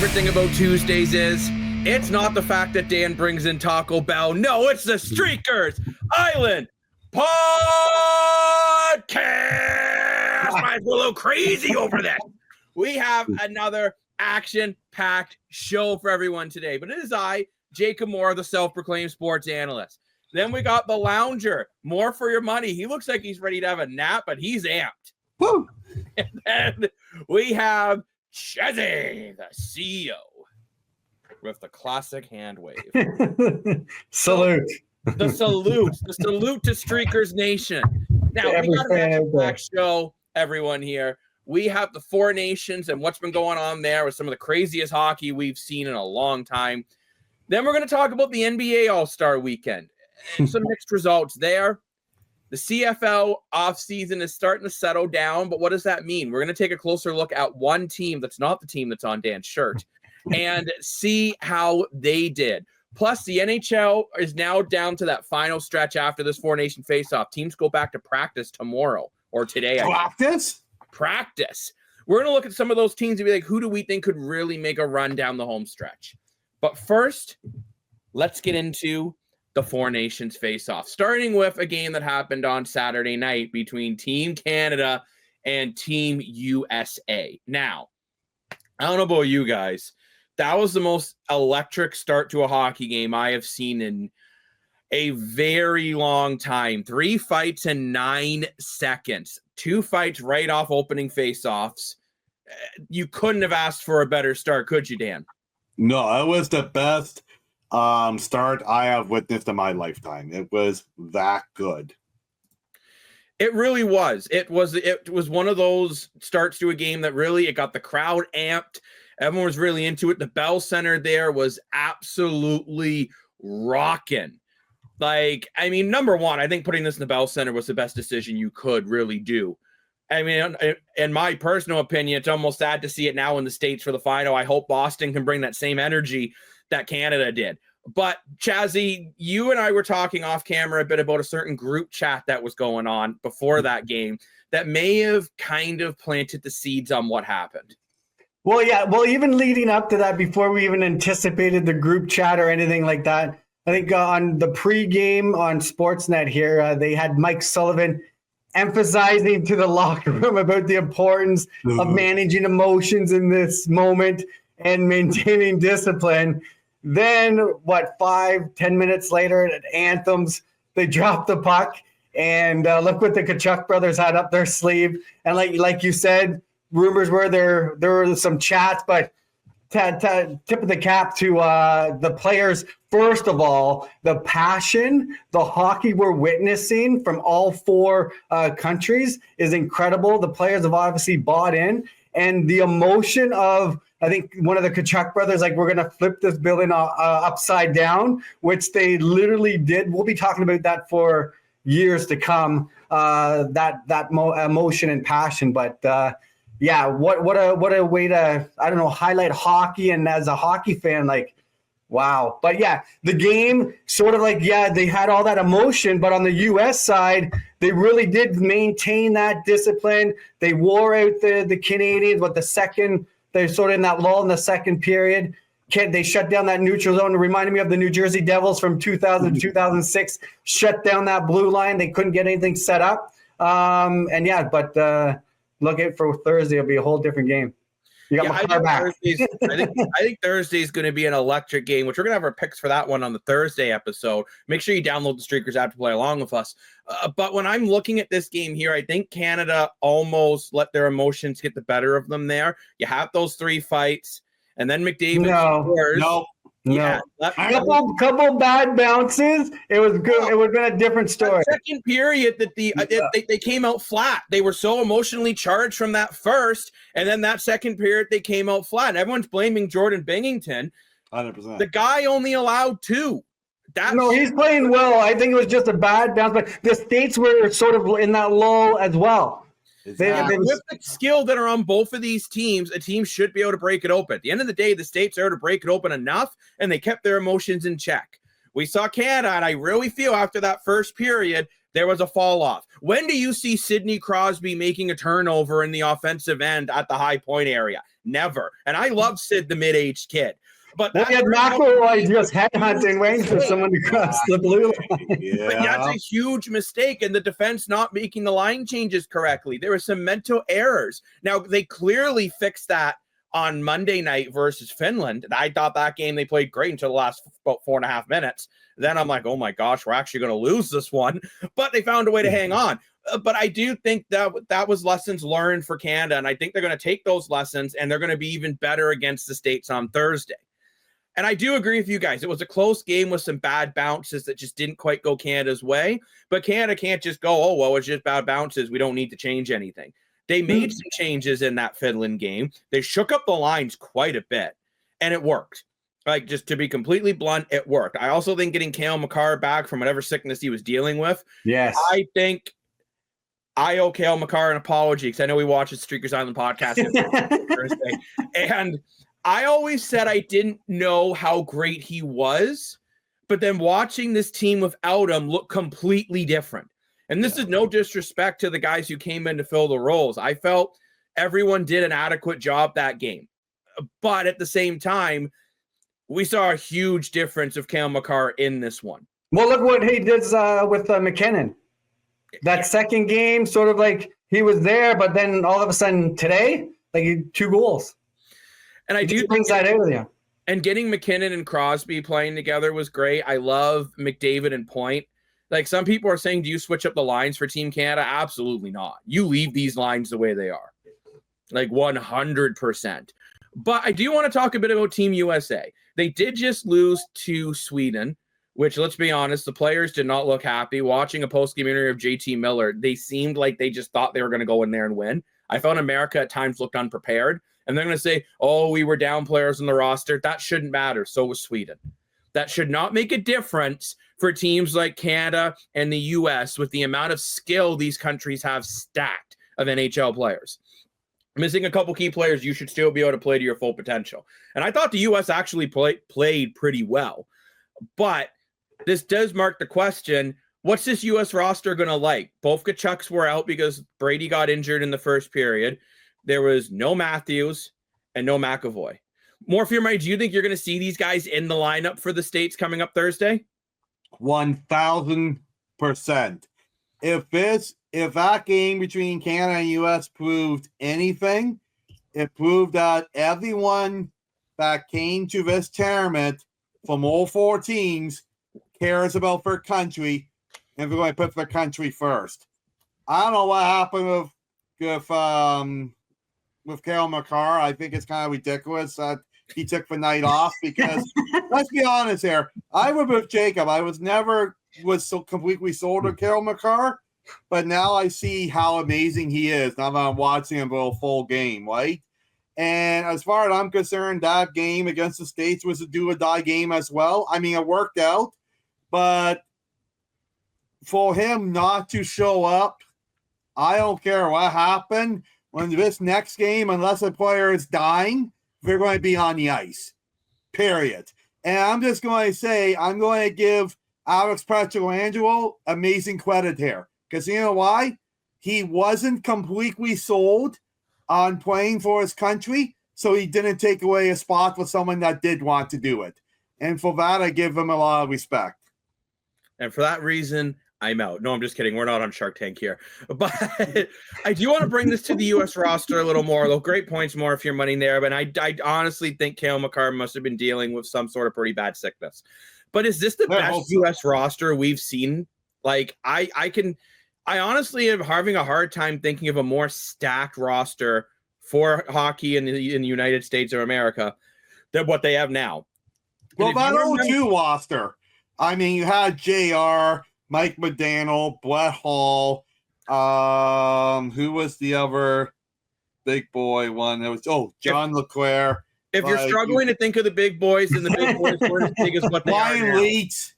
favorite thing about Tuesdays is it's not the fact that Dan brings in Taco Bell. No, it's the Streakers Island Podcast. Mine's a little crazy over that. We have another action-packed show for everyone today, but it is I, Jacob Moore, the self-proclaimed sports analyst. Then we got the lounger, more for your money. He looks like he's ready to have a nap, but he's amped. Woo. And then we have Chezzy, the CEO, with the classic hand wave. Salute. The salute to Streakers Nation. Now, we got an action-packed show, everyone here. We have the Four Nations and what's been going on there with some of the craziest hockey we've seen in a long time. Then we're going to talk about the NBA All-Star Weekend and some mixed results there. The CFL offseason is starting to settle down, but what does that mean? We're going to take a closer look at one team that's not the team that's on Dan's shirt and see how they did. Plus, the NHL is now down to that final stretch after this Four Nation face-off. Teams go back to practice tomorrow or today. Practice. We're going to look at some of those teams and be like, who do we think could really make a run down the home stretch? But first, let's get into the Four Nations face-off, starting with a game that happened on Saturday night between Team Canada and Team USA. Now, I don't know about you guys. That was the most electric start to a hockey game I have seen in a very long time. 3 fights in 9 seconds. 2 fights right off opening face-offs. You couldn't have asked for a better start, could you, Dan? No, it was the best start I have witnessed in my lifetime. It was that good. It really was. It was one of those starts to a game that really, it got the crowd amped. Everyone was really into it. The Bell Center there was absolutely rocking. Like, I mean, number one, I think putting this in the Bell Center was the best decision you could really do. I mean, in my personal opinion, it's almost sad to see it now in the States for the final. I hope Boston can bring that same energy that Canada did. But Chazzy, you and I were talking off camera a bit about a certain group chat that was going on before that game that may have kind of planted the seeds on what happened. Well, yeah. Well, even leading up to that, before we even anticipated the group chat or anything like that, I think on the pregame on Sportsnet here, they had Mike Sullivan emphasizing to the locker room about the importance of managing emotions in this moment and maintaining discipline. Then, 5-10 minutes later at Anthems, they dropped the puck, and look what the Kachuk brothers had up their sleeve. And like you said, rumors were there were some chats, but tip of the cap to the players. First of all, the passion, the hockey we're witnessing from all 4 countries is incredible. The players have obviously bought in, and the emotion of, I think one of the Kachuk brothers, like, we're going to flip this building upside down, which they literally did. We'll be talking about that for years to come, that emotion and passion. But yeah, what a way to, I don't know, highlight hockey. And as a hockey fan, like, wow. But yeah, the game sort of like, yeah, they had all that emotion, but on the U.S. side, they really did maintain that discipline. They wore out the Canadians with the second. They're sort of in that lull in the second period. They shut down that neutral zone. It reminded me of the New Jersey Devils from 2000 to 2006. Shut down that blue line. They couldn't get anything set up. And yeah, but look out for Thursday. It'll be a whole different game. You got my car back. I think Thursday is going to be an electric game, which we're going to have our picks for that one on the Thursday episode. Make sure you download the Streakers app to play along with us. But when I'm looking at this game here, I think Canada almost let their emotions get the better of them there. You have those 3 fights, and then McDavid scores. Yeah, couple bad bounces. It was good. It would have been a different story. That second period that they came out flat. They were so emotionally charged from that first, and then that second period they came out flat. And everyone's blaming Jordan Binghamton. 100%. The guy only allowed 2. No, he's playing well. I think it was just a bad bounce, but the States were sort of in that lull as well. With the skill that are on both of these teams, a team should be able to break it open. At the end of the day, the States are able to break it open enough, and they kept their emotions in check. We saw Canada, and I really feel after that first period, There was a fall off. When do you see Sidney Crosby making a turnover in the offensive end at the high point area? Never. And I love Sid, the mid-aged kid. But we had McElroy just headhunting, waiting for someone to cross the blue line. Yeah. But that's a huge mistake, and the defense not making the line changes correctly. There were some mental errors. Now, they clearly fixed that on Monday night versus Finland. I thought that game they played great until the last about 4.5 minutes. Then I'm like, oh my gosh, we're actually going to lose this one. But they found a way to hang on. But I do think that was lessons learned for Canada, and I think they're going to take those lessons, and they're going to be even better against the States on Thursday. And I do agree with you guys. It was a close game with some bad bounces that just didn't quite go Canada's way. But Canada can't just go, oh, well, it's just bad bounces. We don't need to change anything. They made some changes in that Finland game. They shook up the lines quite a bit, and it worked. Like, just to be completely blunt, it worked. I also think getting Cale Makar back from whatever sickness he was dealing with. Yes. I think I owe Cale Makar an apology because I know we watch the Streakers Island podcast Thursday. And I always said I didn't know how great he was, but then watching this team without him look completely different. And this is no disrespect to the guys who came in to fill the roles. I felt everyone did an adequate job that game. But at the same time, we saw a huge difference of Cale Makar in this one. Well, look what he did with McKinnon. That second game, sort of like he was there, but then all of a sudden today, like 2 goals. And I do think that out of you. And getting McKinnon and Crosby playing together was great. I love McDavid and Point. Like, some people are saying, do you switch up the lines for Team Canada? Absolutely not. You leave these lines the way they are. Like 100%. But I do want to talk a bit about Team USA. They did just lose to Sweden, which, let's be honest, the players did not look happy. Watching a post-game interview of JT Miller, they seemed like they just thought they were going to go in there and win. I found America at times looked unprepared. And they're going to say, oh, we were down players on the roster. That shouldn't matter. So was Sweden. That should not make a difference for teams like Canada and the U.S. with the amount of skill these countries have stacked of NHL players. Missing a couple key players, you should still be able to play to your full potential. And I thought the U.S. actually played pretty well. But this does mark the question, what's this U.S. roster going to like? Both Kachucks were out because Brady got injured in the first period. There was no Matthews and no McAvoy. Morphew, do you think you're going to see these guys in the lineup for the States coming up Thursday? 1,000%. If that game between Canada and U.S. proved anything, it proved that everyone that came to this tournament from all 4 teams cares about their country and they're going to put their country first. I don't know what happened with Cale Makar. I think it's kind of ridiculous that he took the night off because let's be honest here. I was with Jacob. I was so completely sold to Cale Makar, but now I see how amazing he is now that I'm watching him go a full game, right? And as far as I'm concerned, that game against the States was a do or die game as well. I mean, it worked out, but for him not to show up, I don't care what happened. When this next game, unless a player is dying, they're going to be on the ice, period. And I'm just going to say, I'm going to give Alex Pietrangelo amazing credit here. Because you know why? He wasn't completely sold on playing for his country, so he didn't take away a spot for someone that did want to do it. And for that, I give him a lot of respect. And for that reason, I'm out. No, I'm just kidding. We're not on Shark Tank here. But I do want to bring this to the U.S. roster a little more. Though great points more if you're money there. But I honestly think Cale Makar must have been dealing with some sort of pretty bad sickness. But is this the best U.S. roster we've seen? Like, I honestly am having a hard time thinking of a more stacked roster for hockey in the United States of America than what they have now. Well, that 0-2 roster. I mean, you had JR, Mike McDaniel, Brett Hall. Who was the other big boy one? It was John LeClaire. If you're struggling to think of the big boys, and the big boys weren't as big as what they are now. Ryan Leach.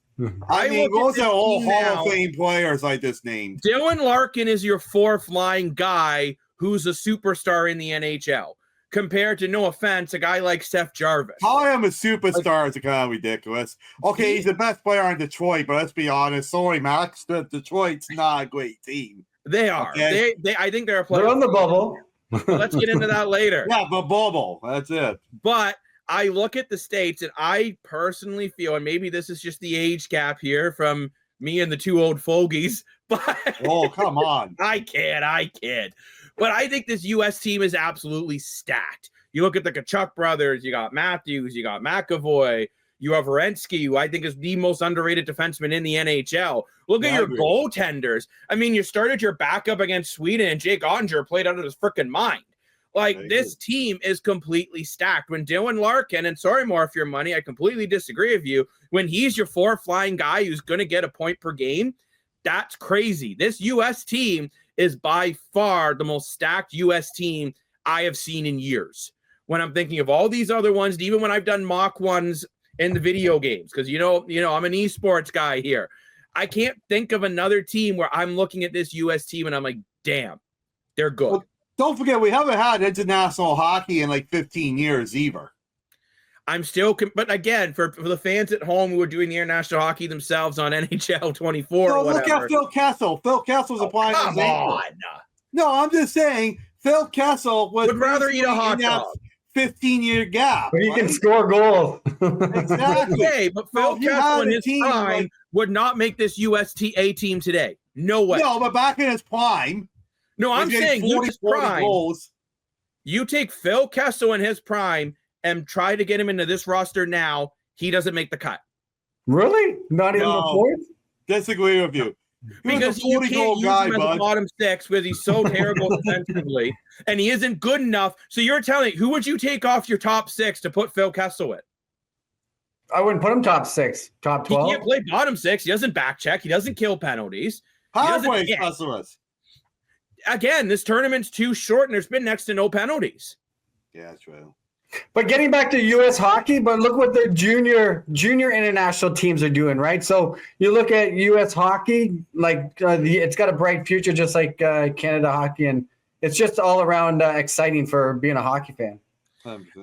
I mean, those are all Hall of Fame players I just named. Dylan Larkin is your 4th line guy who's a superstar in the NHL. compared to, no offense, a guy like Seth Jarvis. Calling him a superstar is kind of ridiculous. Okay, he's the best player in Detroit, but let's be honest. Sorry, Max, Detroit's not a great team. They are. Okay? They I think they're a player. They're on the bubble. Let's get into that later. Yeah, the bubble. That's it. But I look at the States, and I personally feel, and maybe this is just the age gap here from me and the two old fogies, but Oh, come on. I kid. But I think this U.S. team is absolutely stacked. You look at the Kachuk brothers, you got Matthews, you got McAvoy, you have Werenski, who I think is the most underrated defenseman in the NHL. Look at your goaltenders. I mean, you started your backup against Sweden, and Jake Ottinger played out of his freaking mind. Like, this team is completely stacked. When Dylan Larkin, and sorry, more if your money, I completely disagree with you, when he's your fourth flying guy who's going to get a point per game, that's crazy. This U.S. team is by far the most stacked U.S. team I have seen in years. When I'm thinking of all these other ones, even when I've done mock ones in the video games, because you know, I'm an esports guy here. I can't think of another team where I'm looking at this U.S. team and I'm like, damn, they're good. Well, don't forget, we haven't had international hockey in like 15 years either. I'm still, but again, for the fans at home who are doing the international hockey themselves on NHL 24 So or whatever. look at Phil Kessel. Phil Kessel's applying. Come on. No, I'm just saying Phil Kessel would rather eat a hot dog. 15-year gap. But he can score goals. Exactly. Okay, but Phil Kessel in his prime would not make this USTA team today. No way. No, but back in his prime. No, I'm saying his prime. Goals. You take Phil Kessel in his prime and try to get him into this roster now, he doesn't make the cut. Really? Not even the fourth? Disagree with you. Because you can't use him as a bottom six because he's so terrible defensively, and he isn't good enough. So you're telling, who would you take off your top six to put Phil Kessel in? I wouldn't put him top six, top 12. He can't play bottom six. He doesn't back check. He doesn't kill penalties. Halfway specialist. Again, this tournament's too short, and there's been next to no penalties. Yeah, true. But getting back to U.S. hockey, but look what the junior international teams are doing, right? So you look at U.S. hockey, like it's got a bright future, just like Canada hockey, and it's just all around exciting for being a hockey fan.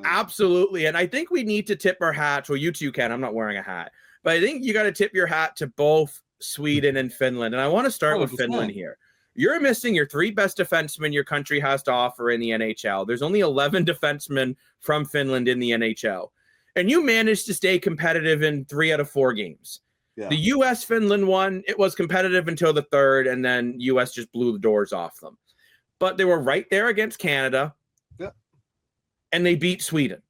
Absolutely, and I think we need to tip our hats. Well, you two can. I'm not wearing a hat, but I think you got to tip your hat to both Sweden and Finland, and I want to start with Finland here. You're missing your three best defensemen your country has to offer in the NHL. There's only 11 defensemen from Finland in the NHL. And you managed to stay competitive in 3 out of 4 games. Yeah. The U.S.-Finland one, it was competitive until the third, and then U.S. just blew the doors off them. But they were right there against Canada, and they beat Sweden.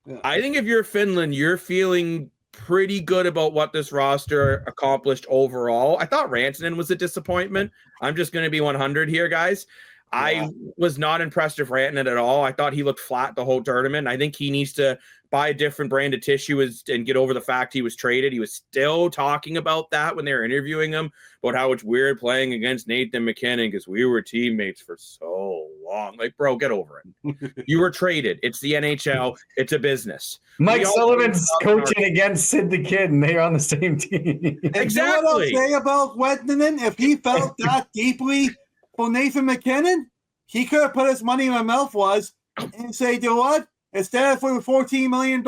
Yeah. I think if you're Finland, you're feeling pretty good about what this roster accomplished overall. I thought Rantanen was a disappointment. I'm just going to be 100 here, guys. Yeah. I was not impressed with Rantanen at all. I thought he looked flat the whole tournament. I think he needs to buy a different brand of tissue and get over the fact he was traded. He was still talking about that when they were interviewing him, about how it's weird playing against Nathan McKinnon because we were teammates for so long. Like, bro, get over it. You were traded. It's the NHL. It's a business. Mike Sullivan's coaching against Sid the Kid, and they're on the same team. Exactly. You know what I'll say about Rantanen? If he felt that deeply for Nathan McKinnon, he could have put his money where his mouth was and say, you know what? Instead of for $14 million,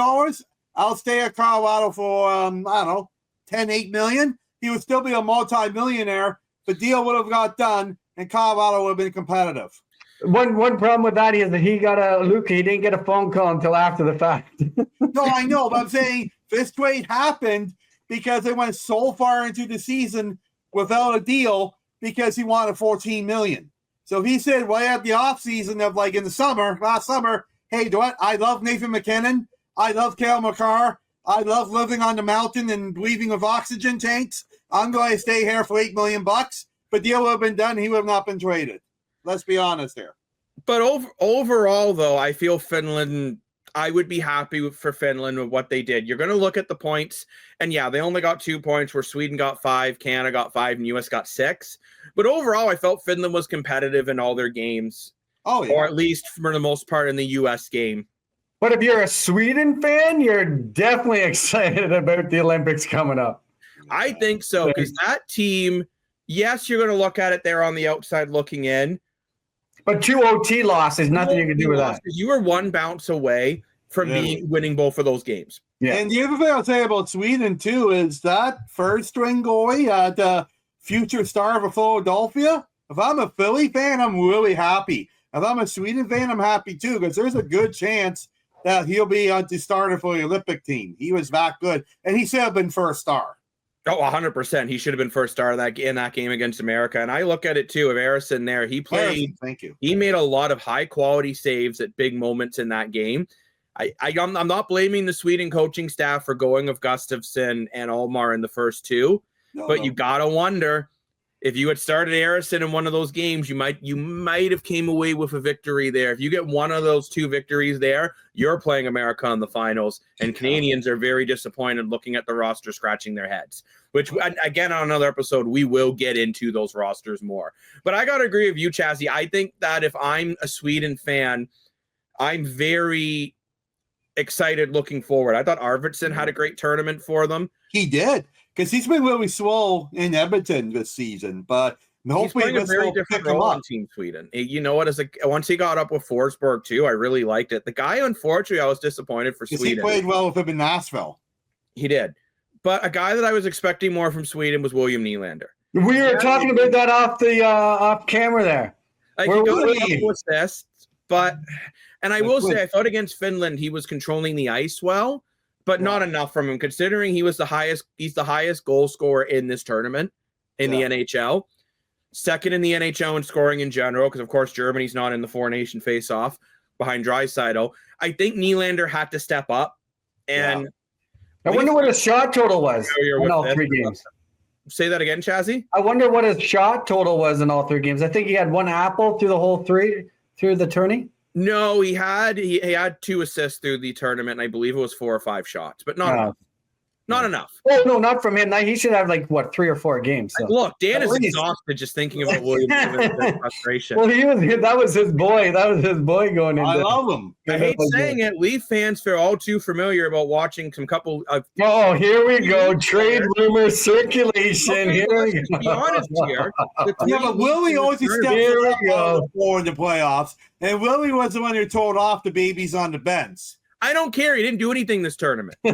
I'll stay at Colorado for, I don't know, $8 million. He would still be a multi-millionaire. The deal would have got done, and Colorado would have been competitive. One problem with that is that he didn't get a phone call until after the fact. No, I know, but I'm saying this trade happened because they went so far into the season without a deal because he wanted $14 million. So he said right at the offseason of like in the last summer, hey, do what? I love Nathan McKinnon. I love Cale Makar. I love living on the mountain and leaving with oxygen tanks. I'm going to stay here for $8 million. But deal would have been done. He would have not been traded. Let's be honest here. But overall, though, I feel Finland, I would be happy for Finland with what they did. You're going to look at the points, and yeah, they only got 2 points where Sweden got 5, Canada got 5, and US got 6. But overall, I felt Finland was competitive in all their games. Oh, yeah. Or at least for the most part in the US game. But if you're a Sweden fan, you're definitely excited about the Olympics coming up. I think so, because that team, yes, you're going to look at it there on the outside looking in. But 2 OT losses, nothing you can do with that. You were one bounce away from winning both of those games. Yeah. And the other thing I'll say about Sweden, too, is that first-string goalie, the future star of Philadelphia, if I'm a Philly fan, I'm really happy. If I'm a Sweden fan, I'm happy, too, because there's a good chance that he'll be the starter for the Olympic team. He was that good, and he should have been first star. Oh, 100%. He should have been first star in that game against America. And I look at it, too, of Harrison there. He played. Thank you. He made a lot of high-quality saves at big moments in that game. I'm not blaming the Sweden coaching staff for going of Gustafsson and Almar in the first two, but you got to wonder if you had started Harrison in one of those games, you might have came away with a victory there. If you get one of those two victories there, you're playing America in the finals, and Canadians are very disappointed looking at the roster, scratching their heads, which, again, on another episode, we will get into those rosters more. But I got to agree with you, Chazzy. I think that if I'm a Sweden fan, I'm very excited looking forward. I thought Arvidsson had a great tournament for them. He did, because he's been really slow in Edmonton this season, but hopefully he's playing a very different role on Team Sweden. You know what? Once he got up with Forsberg too, I really liked it. The guy, unfortunately, I was disappointed for Sweden. He played well with him in Nashville. He did, but a guy that I was expecting more from Sweden was William Nylander. We were talking about that off camera there. Like, he got a couple assists, but. And I will say, I thought against Finland, he was controlling the ice well, but not enough from him, considering he's the highest goal scorer in this tournament in the NHL. Second in the NHL in scoring in general, because, of course, Germany's not in the four-nation face-off behind Draisaitl. I think Nylander had to step up. And I wonder what his shot total was in all 3 games. Say that again, Chazzy? I wonder what his shot total was in all 3 games. I think he had 1 apple through the whole 3 through the tourney. No, he had 2 assists through the tournament, and I believe it was 4 or 5 shots, but not enough. Not enough. Oh, no, not from him. He should have 3 or 4 games. So. Look, Dan is exhausted just thinking about William Nylander's frustration. Well, that was his boy. That was his boy going in. I love him. I hate saying it. Leaf fans feel all too familiar about watching some couple of. Oh, here we go. Trade rumor circulation. Okay, here we go. Be honest here. But Willie always steps up in the playoffs, and Willie was the one who told off the babies on the bench. I don't care. He didn't do anything this tournament. He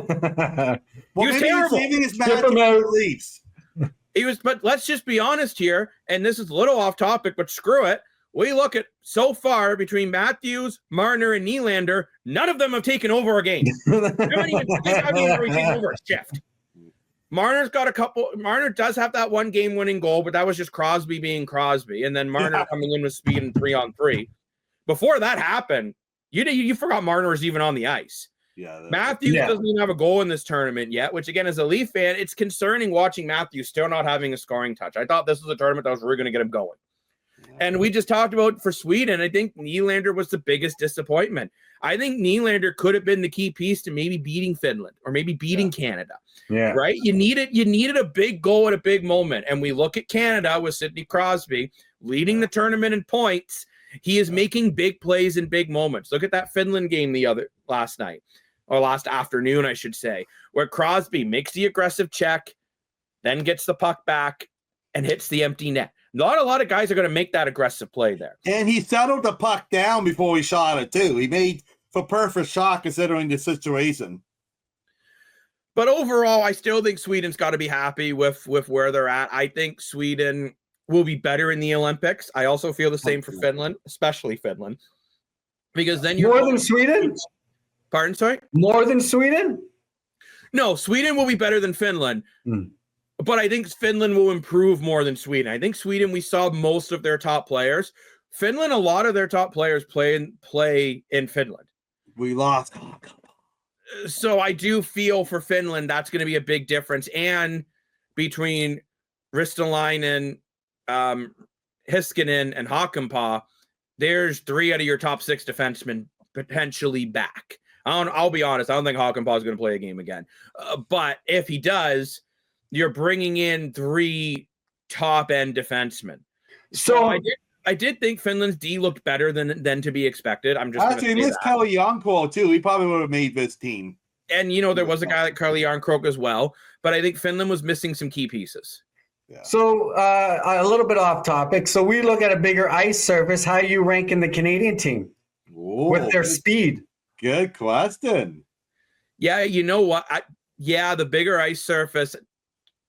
was terrible. Saving his Leafs. He was, but let's just be honest here, and this is a little off topic, but screw it. We look at so far between Matthews, Marner, and Nylander, none of them have taken over a game. They haven't even taken over a shift. Marner's got a couple. Marner does have that 1 game-winning goal, but that was just Crosby being Crosby, and then Marner coming in with speed and 3-on-3. Before that happened, you forgot Marner was even on the ice. Matthews doesn't even have a goal in this tournament yet, which, again, as a Leaf fan, it's concerning watching Matthews still not having a scoring touch. I thought this was a tournament that was really going to get him going. And we just talked about for Sweden, I think Nylander was the biggest disappointment. I think Nylander could have been the key piece to maybe beating Finland or maybe beating Canada. Yeah. Right? You needed a big goal at a big moment. And we look at Canada with Sidney Crosby leading the tournament in points. He is making big plays in big moments. Look at that Finland game last afternoon, I should say, where Crosby makes the aggressive check, then gets the puck back and hits the empty net. Not a lot of guys are going to make that aggressive play there. And he settled the puck down before he shot it, too. He made for perfect shot considering the situation. But overall, I still think Sweden's got to be happy with where they're at. I think Sweden will be better in the Olympics. I also feel the same for Finland, especially Finland. Because then you're more than Sweden? Pardon, sorry? More than Sweden? No, Sweden will be better than Finland. But I think Finland will improve more than Sweden. I think Sweden, we saw most of their top players. Finland, a lot of their top players play in Finland. We lost. So I do feel for Finland, that's going to be a big difference. And between Ristolainen, Heiskanen, and Hakanpää, there's 3 out of your top 6 defensemen potentially back. I'll be honest. I don't think Hakanpää is going to play a game again. But if he does, you're bringing in 3 top-end defensemen. So I did think Finland's D looked better than to be expected. I'm just actually miss Kalle Jarnkrok too. He probably would have made this team. And there was a guy like Kalle Jarnkrok as well. But I think Finland was missing some key pieces. Yeah. So a little bit off topic. So we look at a bigger ice surface. How you ranking the Canadian team with their speed? Good question. Yeah, you know what? The bigger ice surface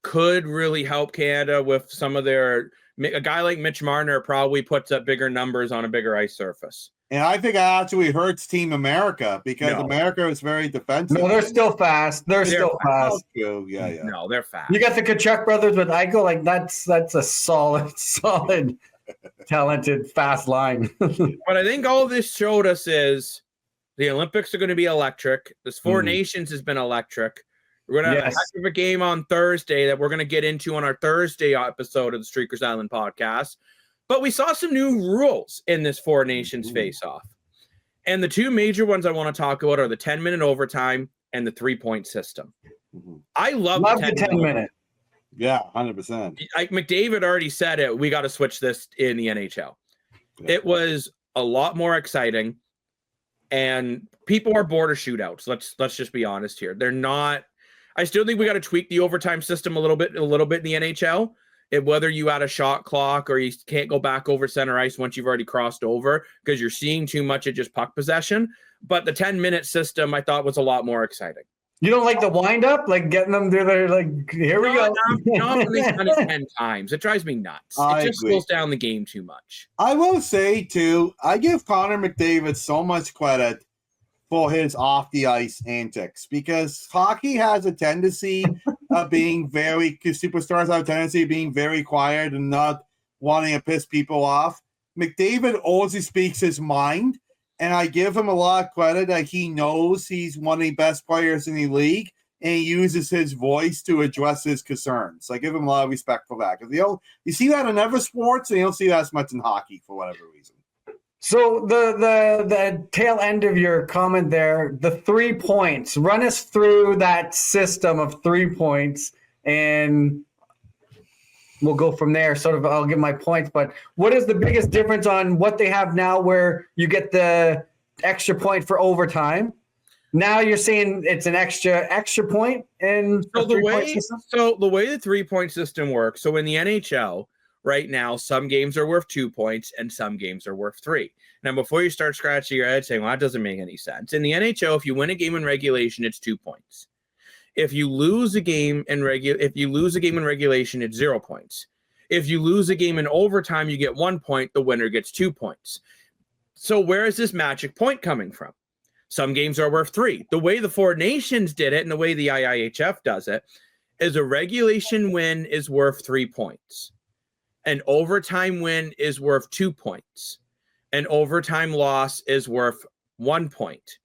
could really help Canada with some of their. A guy like Mitch Marner probably puts up bigger numbers on a bigger ice surface. And I think it actually hurts Team America because America is very defensive. No, they're still fast. They're still fast. Yeah. No, they're fast. You got the Tkachuk brothers with Eichel. Like that's a solid, talented, fast line. But I think all this showed us is the Olympics are going to be electric. This Four Nations has been electric. We're going to have a heck of a game on Thursday that we're going to get into on our Thursday episode of the Streakers Island podcast. But we saw some new rules in this Four Nations face-off. And the two major ones I want to talk about are the 10-minute overtime and the 3-point system. I love the 10-minute. Yeah, 100%. McDavid already said it. We got to switch this in the NHL. Yeah. It was a lot more exciting. And people are bored of shootouts. Let's just be honest here. They're not. I still think we got to tweak the overtime system a little bit in the NHL. Whether you add a shot clock or you can't go back over center ice once you've already crossed over because you're seeing too much of just puck possession. But the 10-minute system I thought was a lot more exciting. You don't like the wind up, like getting them there, like here we go. No, they've done it 10 times. It drives me nuts. It just slows down the game too much. I will say too, I give Connor McDavid so much credit for his off the ice antics because hockey has a tendency of being superstars have a tendency of being very quiet and not wanting to piss people off. McDavid always speaks his mind, and I give him a lot of credit that he knows he's one of the best players in the league, and he uses his voice to address his concerns. I give him a lot of respect for that because you see that in other sports, and you don't see that as much in hockey for whatever reason. So the tail end of your comment there, the 3 points, run us through that system of 3 points and we'll go from there. Sort of, I'll give my points, but what is the biggest difference on what they have now where you get the extra point for overtime? Now you're saying it's an extra point in the 3-point system? So the way the 3-point system works, so in the NHL, right now, some games are worth 2 points and some games are worth 3. Now, before you start scratching your head saying, well, that doesn't make any sense. In the NHL, if you win a game in regulation, it's 2 points. If you lose a game in regulation, it's 0 points. If you lose a game in overtime, you get 1 point. The winner gets 2 points. So where is this magic point coming from? Some games are worth 3. The way the Four Nations did it and the way the IIHF does it is a regulation win is worth 3 points. An overtime win is worth 2 points. An overtime loss is worth 1 point.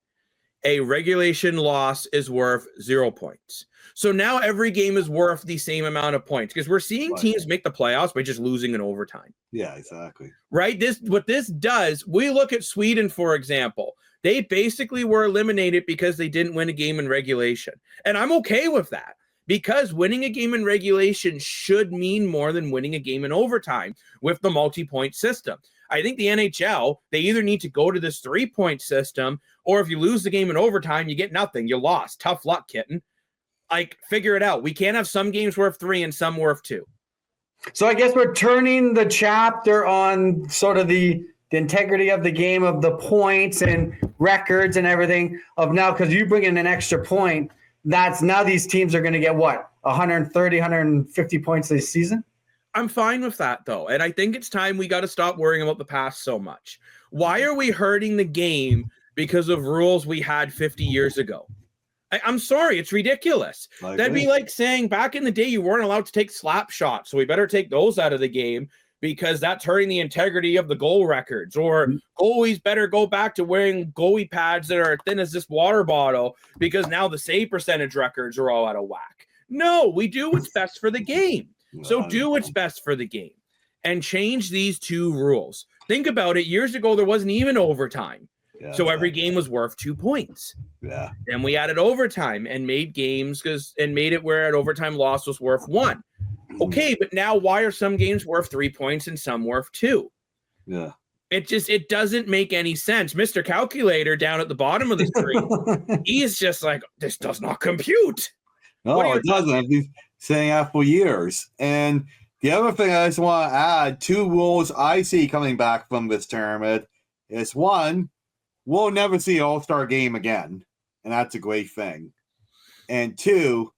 A regulation loss is worth 0 points. So now every game is worth the same amount of points because we're seeing teams make the playoffs by just losing in overtime. Yeah, exactly. Right? What this does, we look at Sweden, for example. They basically were eliminated because they didn't win a game in regulation. And I'm okay with that. Because winning a game in regulation should mean more than winning a game in overtime with the multi-point system. I think the NHL, they either need to go to this 3-point system, or if you lose the game in overtime, you get nothing. You lost. Tough luck, kitten. Figure it out. We can't have some games worth 3 and some worth 2. So I guess we're turning the chapter on sort of the integrity of the game, of the points and records and everything of now, because you bring in an extra point. That's now these teams are going to get what, 130, 150 points this season? I'm fine with that, though. And I think it's time we got to stop worrying about the past so much. Why are we hurting the game because of rules we had 50 years ago? I'm sorry. It's ridiculous. That'd be like saying back in the day you weren't allowed to take slap shots, so we better take those out of the game because that's hurting the integrity of the goal records. Or goalies better go back to wearing goalie pads that are as thin as this water bottle because now the save percentage records are all out of whack. No, we do what's best for the game. So do what's best for the game and change these two rules. Think about it. Years ago, there wasn't even overtime. Yeah, so every game was worth 2 points. Yeah. And we added overtime and made it where an overtime loss was worth 1. Okay, but now why are some games worth 3 points and some worth 2? Yeah. It doesn't make any sense. Mr. Calculator down at the bottom of the screen, he's just like, this does not compute. No, it doesn't. I've been saying that for years. And the other thing I just want to add, 2 rules I see coming back from this tournament is 1, we'll never see an All-Star game again. And that's a great thing. And 2,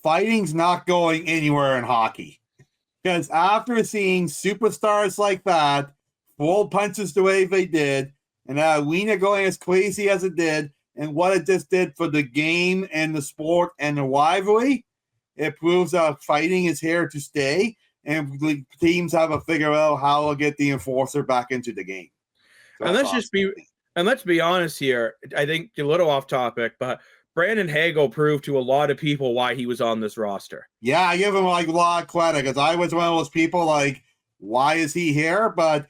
fighting's not going anywhere in hockey. Because after seeing superstars like that, full punches the way they did, and that arena going as crazy as it did, and what it just did for the game and the sport and the rivalry, it proves that fighting is here to stay, and the teams have to figure out how to get the enforcer back into the game. So and let's be honest here. I think a little off topic, but Brandon Hagel proved to a lot of people why he was on this roster. Yeah, I give him a lot of credit because I was one of those people like, why is he here? But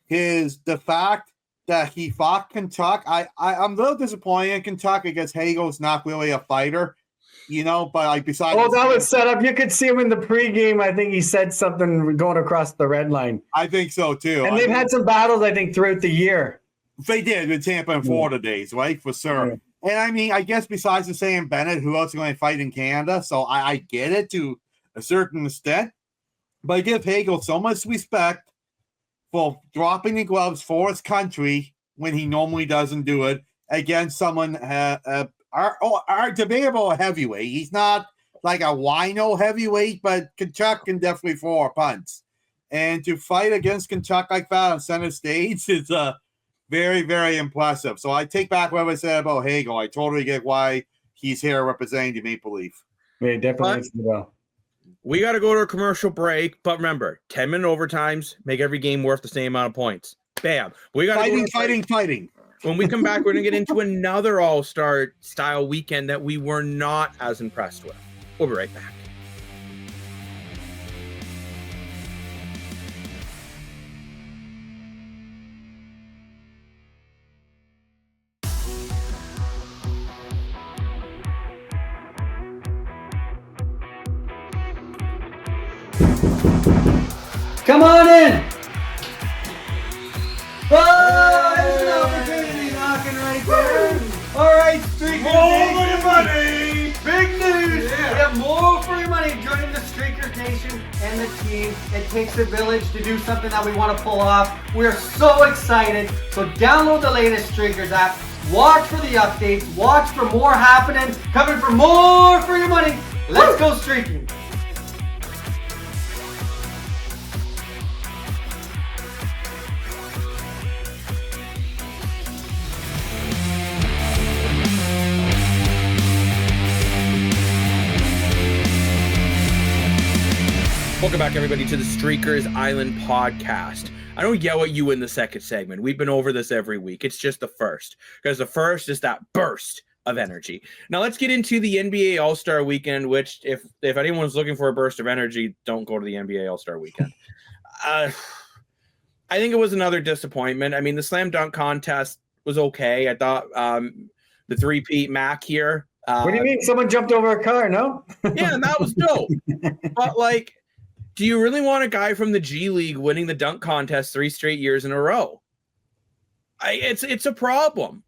the fact that he fought Kentucky, I'm a little disappointed in Kentucky because Hagel's not really a fighter, but like besides. Oh, that was set up. You could see him in the pregame. I think he said something going across the red line. I think so too. And they've had some battles, I think, throughout the year. They did with Tampa and Florida days, right? For sure. Yeah. And I mean, I guess besides the Sam Bennett, who else is going to fight in Canada? So I get it to a certain extent. But I give Hagel so much respect for dropping the gloves for his country when he normally doesn't do it against someone, our debatable heavyweight. He's not like a wino heavyweight, but Kachuk can definitely throw a punch. And to fight against Kachuk like that on center stage is very, very impressive. So I take back what I said about Hagel. I totally get why he's here representing the Maple Leaf. Yeah, definitely. We got to go to a commercial break, but remember, 10-minute overtimes make every game worth the same amount of points. Bam. We got fighting. When we come back, we're going to get into another All-Star style weekend that we were not as impressed with. We'll be right back. Come on in! Oh, there's an opportunity knocking right there. All right, Streakers. More for your money! Big news! Yeah. We have more for your money. Joining the Streakers Nation and the team. It takes a village to do something that we want to pull off. We're so excited. So download the latest Streakers app. Watch for the updates. Watch for more happening. Coming for more for your money. Let's go streaking. Welcome back, everybody, to the Streakers Island podcast. I don't yell at you in the second segment. We've been over this every week. It's just the first, because the first is that burst of energy. Now let's get into the NBA All-Star Weekend, which if anyone's looking for a burst of energy, don't go to the NBA All-Star Weekend. I think it was another disappointment. I mean, the slam dunk contest was okay. I thought the three-peat Mac here. What do you mean? Someone jumped over a car, no? Yeah, and that was dope. But like, do you really want a guy from the G League winning the dunk contest 3 straight years in a row? It's a problem.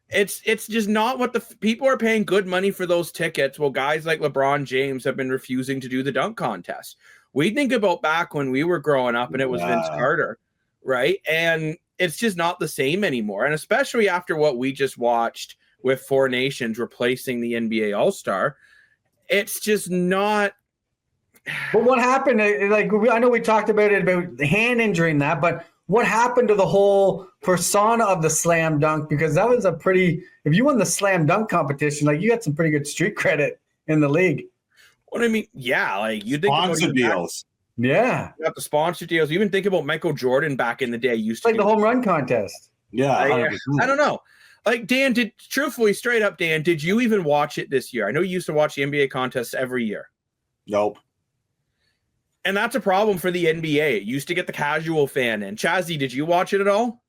It's just not what people are paying good money for those tickets. Well, guys like LeBron James have been refusing to do the dunk contest. We think about back when we were growing up and it was Vince Carter, right? And it's just not the same anymore. And especially after what we just watched with Four Nations replacing the NBA All-Star, it's just not. But what happened? Like, I know we talked about it, about the hand injury and that, but what happened to the whole persona of the slam dunk? Because that was if you won the slam dunk competition, like, you got some pretty good street credit in the league. What I mean, yeah, like, you think sponsor deals. Yeah. You got the sponsor deals. You even think about Michael Jordan back in the day. Used to like the home run contest. Yeah. I don't know. Like, Dan, truthfully, straight up, Dan, did you even watch it this year? I know you used to watch the NBA contests every year. Nope. And that's a problem for the NBA. It used to get the casual fan in. Chazzy, did you watch it at all?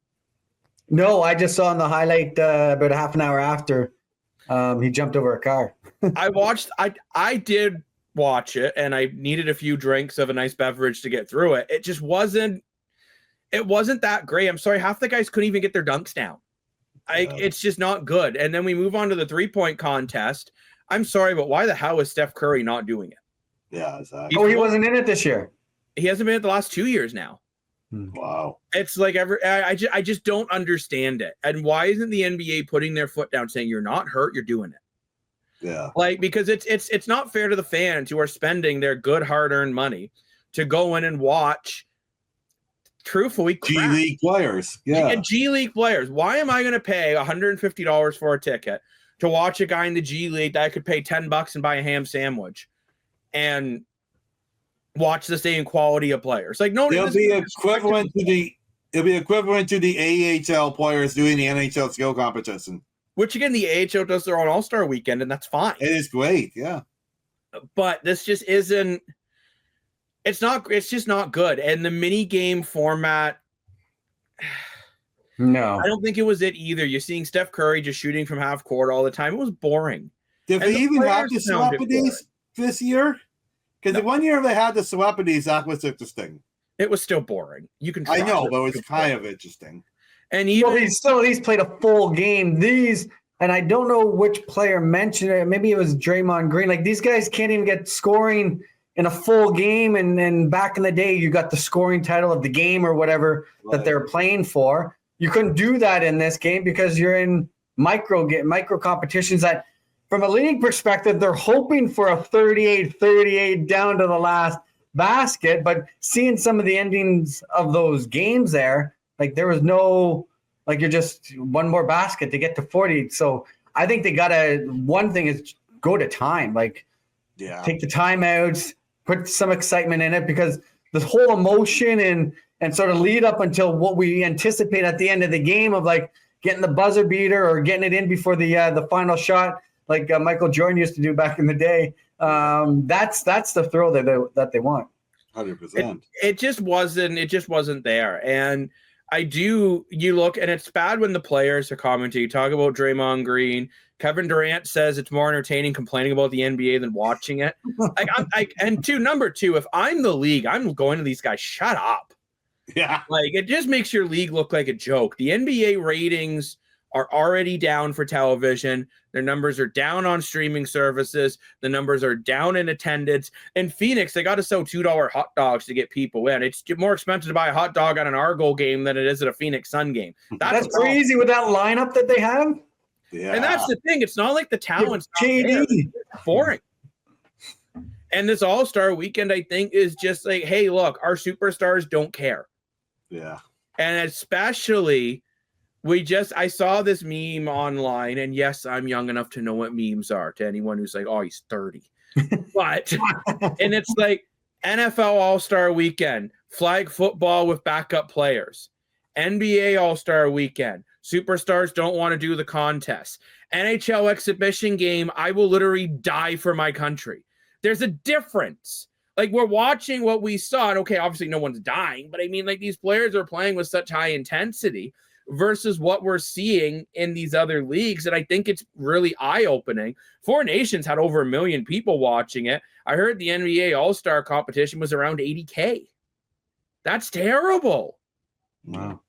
No, I just saw in the highlight about a half an hour after he jumped over a car. I did watch it, and I needed a few drinks of a nice beverage to get through it. It just wasn't that great. I'm sorry, half the guys couldn't even get their dunks down. It's just not good. And then we move on to the 3-point contest. I'm sorry, but why the hell is Steph Curry not doing it? Yeah, exactly. Oh, he wasn't in it this year. He hasn't been in it the last 2 years now. Wow. It's like I just don't understand it. And why isn't the NBA putting their foot down saying you're not hurt, you're doing it? Yeah. Like, because it's not fair to the fans who are spending their good hard-earned money to go in and watch truthfully crap. G League players. Yeah. And G League players. Why am I going to pay $150 for a ticket to watch a guy in the G League that I could pay $10 and buy a ham sandwich and watch the same quality of players? Like, no, it'll be equivalent to the AHL players doing the NHL skill competition. Which again, the AHL does their own All-Star weekend, and that's fine. It is great, yeah. But this just isn't. It's just not good. And the mini game format. No, I don't think it was it either. You're seeing Steph Curry just shooting from half court all the time. It was boring. Did they even have the celebrities this year? Because the one year they had the celebrities, that was interesting. It was still boring. You can. I know, but it was kind of interesting. And even he's still at least played a full game. And I don't know which player mentioned it. Maybe it was Draymond Green. Like, these guys can't even get scoring in a full game. And then back in the day, you got the scoring title of the game or whatever that they're playing for. You couldn't do that in this game because you're in micro competitions that, from a league perspective, they're hoping for a 38-38 down to the last basket. But seeing some of the endings of those games there, like, there was no, like, you're just one more basket to get to 40. So I think they got to, one thing is go to time, like, take the timeouts, put some excitement in it, because the whole emotion and sort of lead up until what we anticipate at the end of the game of, like, getting the buzzer beater or getting it in before the final shot, like Michael Jordan used to do back in the day. That's the thrill that they want. 100%. It just wasn't there. And you look, and it's bad when the players are commenting. You talk about Draymond Green. Kevin Durant says it's more entertaining complaining about the NBA than watching it. Number two, if I'm the league, I'm going to these guys, shut up. Yeah. Like, it just makes your league look like a joke. The NBA ratings are already down for television. Their numbers are down on streaming services. The numbers are down in attendance. In Phoenix, they got to sell $2 hot dogs to get people in. It's more expensive to buy a hot dog at an Argo game than it is at a Phoenix Sun game. That's crazy with that lineup that they have. Yeah. And that's the thing. It's not like the talent's KD. It's boring. And this All-Star weekend, I think, is just like, hey, look, our superstars don't care. Yeah. And especially, I saw this meme online, and yes, I'm young enough to know what memes are, to anyone who's like, oh, he's 30. But, and it's like NFL All-Star Weekend, flag football with backup players, NBA All-Star Weekend, superstars don't want to do the contest, NHL exhibition game, I will literally die for my country. There's a difference. Like, we're watching what we saw, and okay, obviously no one's dying, but I mean, like, these players are playing with such high intensity versus what we're seeing in these other leagues. And I think it's really eye-opening. Four Nations had over 1 million people watching it. I heard the NBA All-Star competition was around 80K. That's terrible. Wow.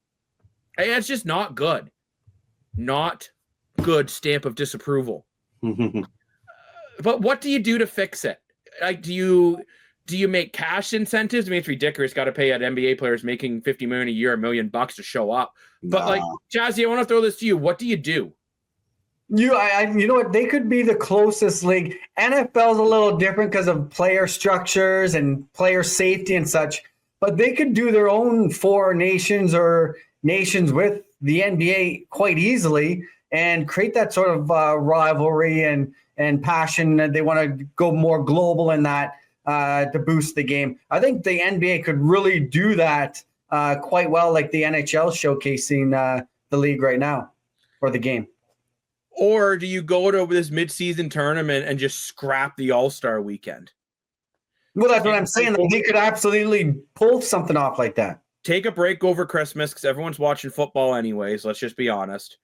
Hey, it's just not good. Not good stamp of disapproval. But what do you do to fix it? Like, do you make cash incentives? I mean, it's ridiculous. Got to pay out NBA players making $50 million a year, $1 million to show up. But like, Jazzy, I want to throw this to you. What do you do? You know what? They could be the closest league. NFL's a little different because of player structures and player safety and such. But they could do their own four nations or nations with the NBA quite easily and create that sort of rivalry and passion. They want to go more global in that to boost the game. I think the NBA could really do that quite well, like the NHL showcasing the league right now or the game. Or do you go to this midseason tournament and just scrap the All-Star weekend? Well, that's what I'm saying. They could absolutely pull something off like that. Take a break over Christmas because everyone's watching football anyways. Let's just be honest,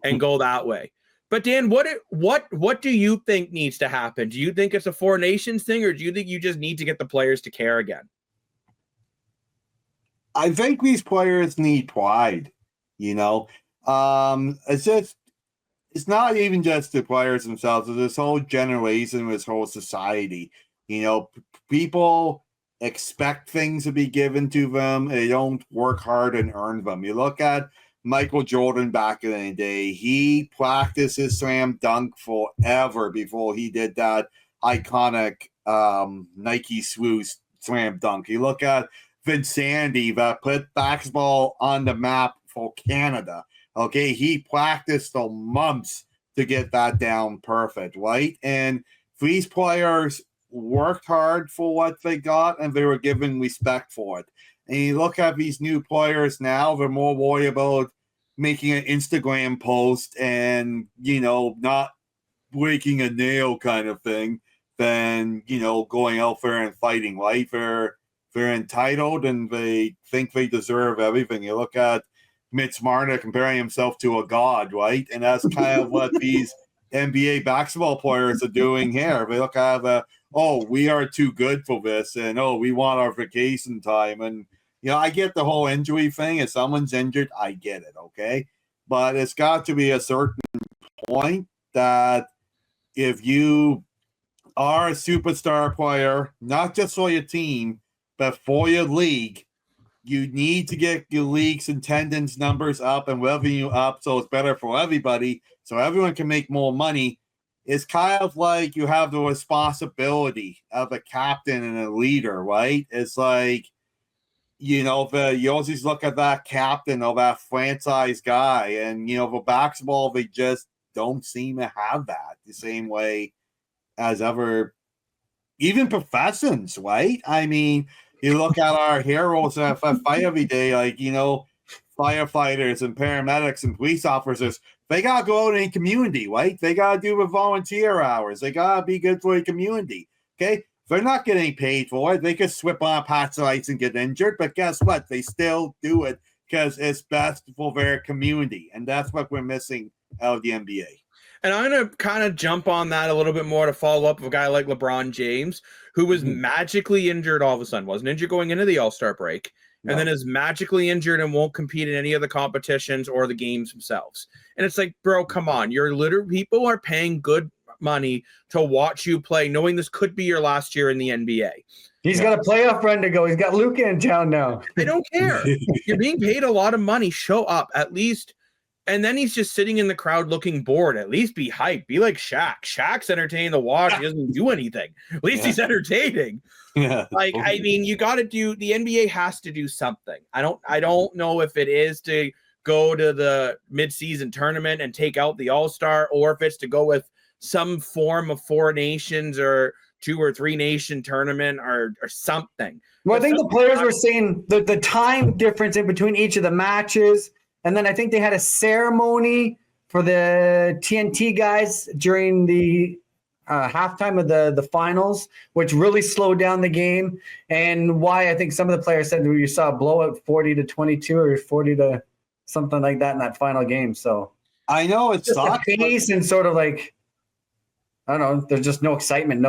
and go that way. But Dan, what do you think needs to happen? Do you think it's a Four Nations thing, or do you think you just need to get the players to care again? I think these players need pride. You know, it's just it's not even just the players themselves. It's this whole generation, this whole society. People expect things to be given to them. They don't work hard and earn them. You look at Michael Jordan back in the day. He practiced his slam dunk forever before he did that iconic Nike swoosh slam dunk. You look at Vince Sandy that put basketball on the map for Canada. Okay, he practiced for months to get that down perfect, right? And these players worked hard for what they got, and they were given respect for it. And you look at these new players now, they're more worried about making an Instagram post and, not breaking a nail kind of thing than, going out there and fighting, right? They're entitled and they think they deserve everything. You look at Mitch Marner comparing himself to a god, right? And that's kind of what these NBA basketball players are doing here. They look at we are too good for this, and we want our vacation time. And I get the whole injury thing. If someone's injured, I get it, okay? But it's got to be a certain point that if you are a superstar player, not just for your team, but for your league, you need to get your league's attendance numbers up and revenue up so it's better for everybody, so everyone can make more money. It's kind of like you have the responsibility of a captain and a leader, right? It's like, you always look at that captain or that franchise guy, and, for basketball, they just don't seem to have that the same way as ever, even professions, right? I mean, you look at our heroes that fight every day, like, firefighters and paramedics and police officers. They got to go out in the community, right? They got to do the volunteer hours. They got to be good for the community, okay? They're not getting paid for it. They could slip on patch lights and get injured, but guess what? They still do it because it's best for their community, and that's what we're missing out of the NBA. And I'm going to kind of jump on that a little bit more to follow up with a guy like LeBron James, who was magically injured all of a sudden, wasn't injured going into the All-Star break, and then is magically injured and won't compete in any of the competitions or the games themselves. And it's like, bro, come on. People are paying good money to watch you play, knowing this could be your last year in the NBA. He's got a playoff run to go. He's got Luka in town now. I don't care. You're being paid a lot of money. Show up at least. And then he's just sitting in the crowd looking bored. At least be hyped. Be like Shaq. Shaq's entertaining to watch. He doesn't do anything. At least he's entertaining. Yeah. I mean, you got to do – the NBA has to do something. I don't know if it is to go to the midseason tournament and take out the All-Star, or if it's to go with some form of 4 nations or 2 or 3 nation tournament or something. Well, I think the players were saying the time difference in between each of the matches – and then I think they had a ceremony for the TNT guys during the halftime of the finals, which really slowed down the game. And why I think some of the players said you saw a blowout 40-22 or 40 to something like that in that final game. So I know it's just a pace and sort of like, I don't know, there's just no excitement,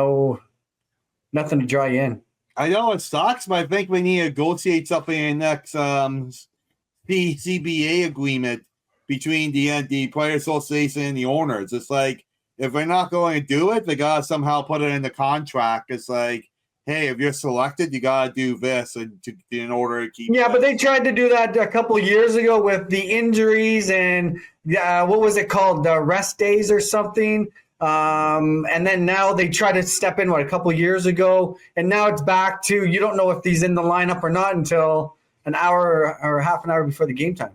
nothing to draw you in. I know it sucks, but I think we need to negotiate something in the next the CBA agreement between the Players Association and the owners. It's like, if they're not going to do it, they got to somehow put it in the contract. It's like, hey, if you're selected, you got to do this in order to keep. Yeah, but they tried to do that a couple of years ago with the injuries and what was it called? The rest days or something. And then now they try to step in, a couple of years ago. And now it's back to, you don't know if he's in the lineup or not until an hour or half an hour before the game time.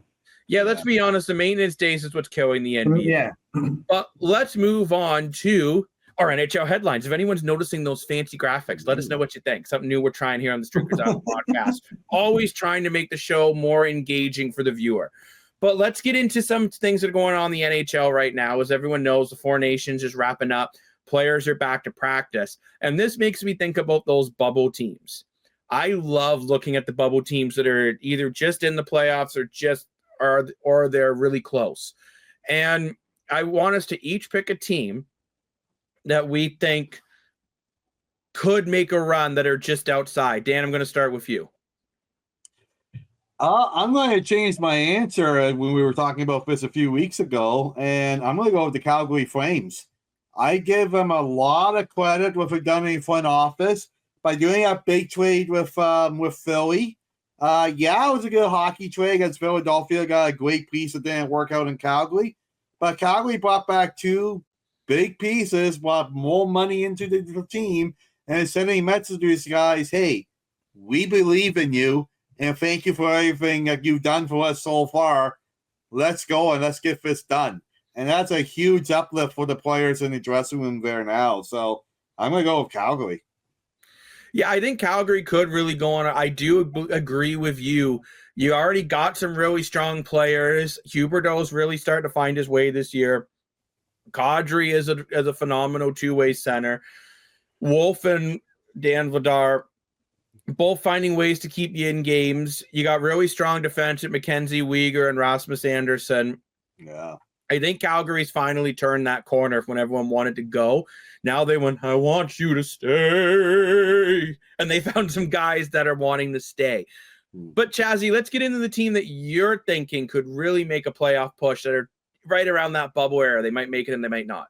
Yeah, let's be honest. The maintenance days is what's killing the NBA. Yeah. But let's move on to our NHL headlines. If anyone's noticing those fancy graphics, let us know what you think. Something new we're trying here on the Streakers Out podcast. Always trying to make the show more engaging for the viewer. But let's get into some things that are going on in the NHL right now. As everyone knows, the 4 nations is wrapping up. Players are back to practice. And this makes me think about those bubble teams. I love looking at the bubble teams that are either just in the playoffs or they're really close. And I want us to each pick a team that we think could make a run that are just outside. Dan, I'm going to start with you. I'm going to change my answer when we were talking about this a few weeks ago, and I'm going to go with the Calgary Flames. I give them a lot of credit what they've done in front office by doing that big trade with Philly. It was a good hockey trade against Philadelphia. Got a great piece that didn't work out in Calgary, but Calgary brought back 2 big pieces, brought more money into the team, and sending a message to these guys: hey, we believe in you. And thank you for everything that you've done for us so far. Let's go and let's get this done. And that's a huge uplift for the players in the dressing room there now. So I'm going to go with Calgary. Yeah, I think Calgary could really go on. I do agree with you. You already got some really strong players. Huberdeau's really starting to find his way this year. Kadri is a phenomenal two-way center. Wolf and Dan Vladar both finding ways to keep you in games. You got really strong defense at Mackenzie Weegar and Rasmus Anderson. Yeah. I think Calgary's finally turned that corner when everyone wanted to go. Now they went, I want you to stay. And they found some guys that are wanting to stay. But Chazzy, let's get into the team that you're thinking could really make a playoff push, that are right around that bubble era. They might make it and they might not.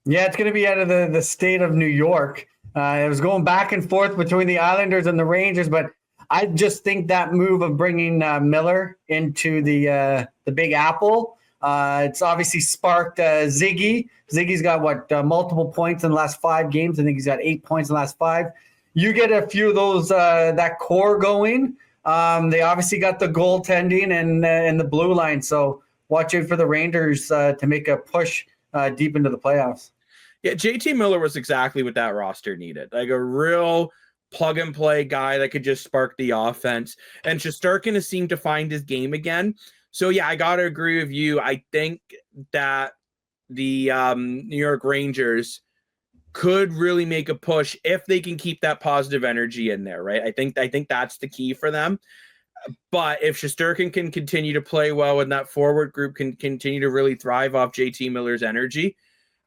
Yeah, it's going to be out of the state of New York. It was going back and forth between the Islanders and the Rangers, but I just think that move of bringing Miller into the Big Apple, it's obviously sparked Ziggy. Ziggy's got multiple points in the last 5 games. I think he's got 8 points in the last 5. You get a few of those that core going. They obviously got the goaltending and the blue line. So watch out for the Rangers to make a push deep into the playoffs. Yeah, JT Miller was exactly what that roster needed. Like a real plug-and-play guy that could just spark the offense. And Shesterkin has seemed to find his game again. So, yeah, I got to agree with you. I think that the New York Rangers could really make a push if they can keep that positive energy in there, right? I think that's the key for them. But if Shesterkin can continue to play well and that forward group can continue to really thrive off JT Miller's energy,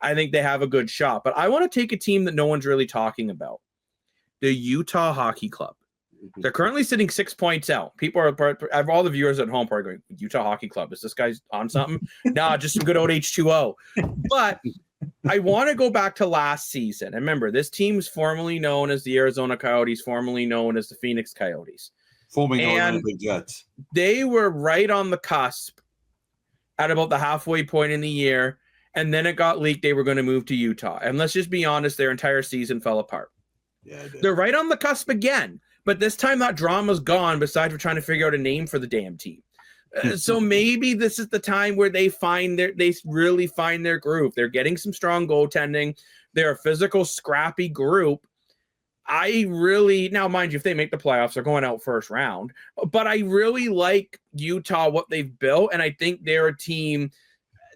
I think they have a good shot. But I want to take a team that no one's really talking about, the Utah Hockey Club. They're currently sitting 6 points out. People are, all the viewers at home are going, Utah Hockey Club, is this guy's on something? Nah, just some good old H2O. But I want to go back to last season. And remember, this team is formerly known as the Arizona Coyotes, formerly known as the Phoenix Coyotes. Formerly known as the Jets. They were right on the cusp at about the halfway point in the year. And then it got leaked they were going to move to Utah. And let's just be honest, their entire season fell apart. Yeah, they're right on the cusp again. But this time that drama's gone, besides we're trying to figure out a name for the damn team. So maybe this is the time where they really find their groove. They're getting some strong goaltending. They're a physical, scrappy group. Now, mind you, if they make the playoffs, they're going out first round. But I really like Utah, what they've built, and I think they're a team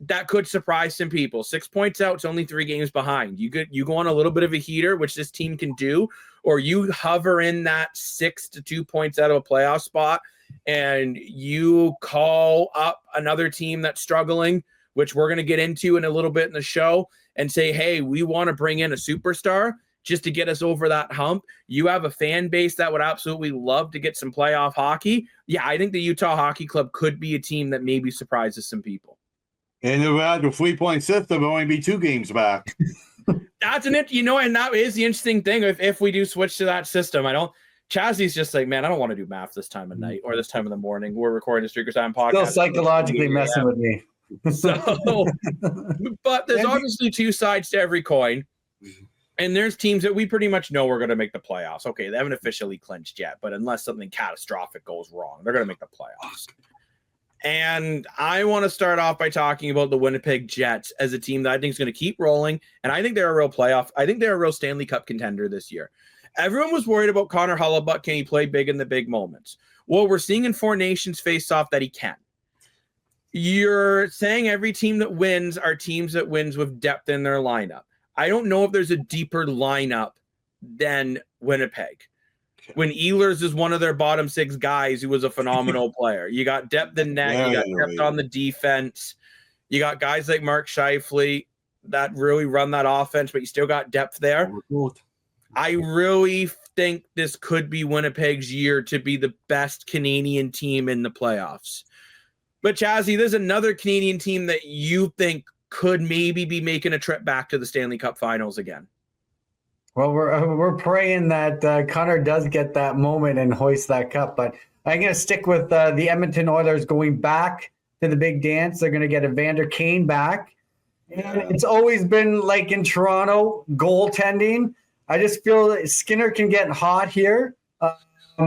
that could surprise some people. 6 points out, it's only 3 games behind. You go on a little bit of a heater, which this team can do, or you hover in that 6 to 2 points out of a playoff spot, and you call up another team that's struggling, which we're going to get into in a little bit in the show, and say, hey, we want to bring in a superstar just to get us over that hump. You have a fan base that would absolutely love to get some playoff hockey. Yeah, I think the Utah Hockey Club could be a team that maybe surprises some people. And if we had the 3-point system, it'll only be 2 games back. That's and that is the interesting thing. If we do switch to that system, Chazzy's just like, man, I don't want to do math this time of night or this time of the morning. We're recording a Streakers Time podcast. Still psychologically messing with me. So, but there's obviously 2 sides to every coin. And there's teams that we pretty much know are going to make the playoffs. Okay, they haven't officially clinched yet, but unless something catastrophic goes wrong, they're going to make the playoffs. And I want to start off by talking about the Winnipeg Jets as a team that I think is going to keep rolling. And I think they're a real playoff. I think they're a real Stanley Cup contender this year. Everyone was worried about Connor Hellebuyck. Can he play big in the big moments? Well, we're seeing in Four Nations face-off that he can. You're saying every team that wins are teams that wins with depth in their lineup. I don't know if there's a deeper lineup than Winnipeg. When Ehlers is one of their bottom 6 guys who was a phenomenal player. You got depth in net. You got depth on the defense. You got guys like Mark Scheifele that really run that offense, but you still got depth there. I really think this could be Winnipeg's year to be the best Canadian team in the playoffs. But Chazzy, there's another Canadian team that you think could maybe be making a trip back to the Stanley Cup Finals again. Well, we're praying that Connor does get that moment and hoist that cup. But I'm going to stick with the Edmonton Oilers going back to the big dance. They're going to get Evander Kane back. And it's always been like in Toronto, goaltending. I just feel that Skinner can get hot here.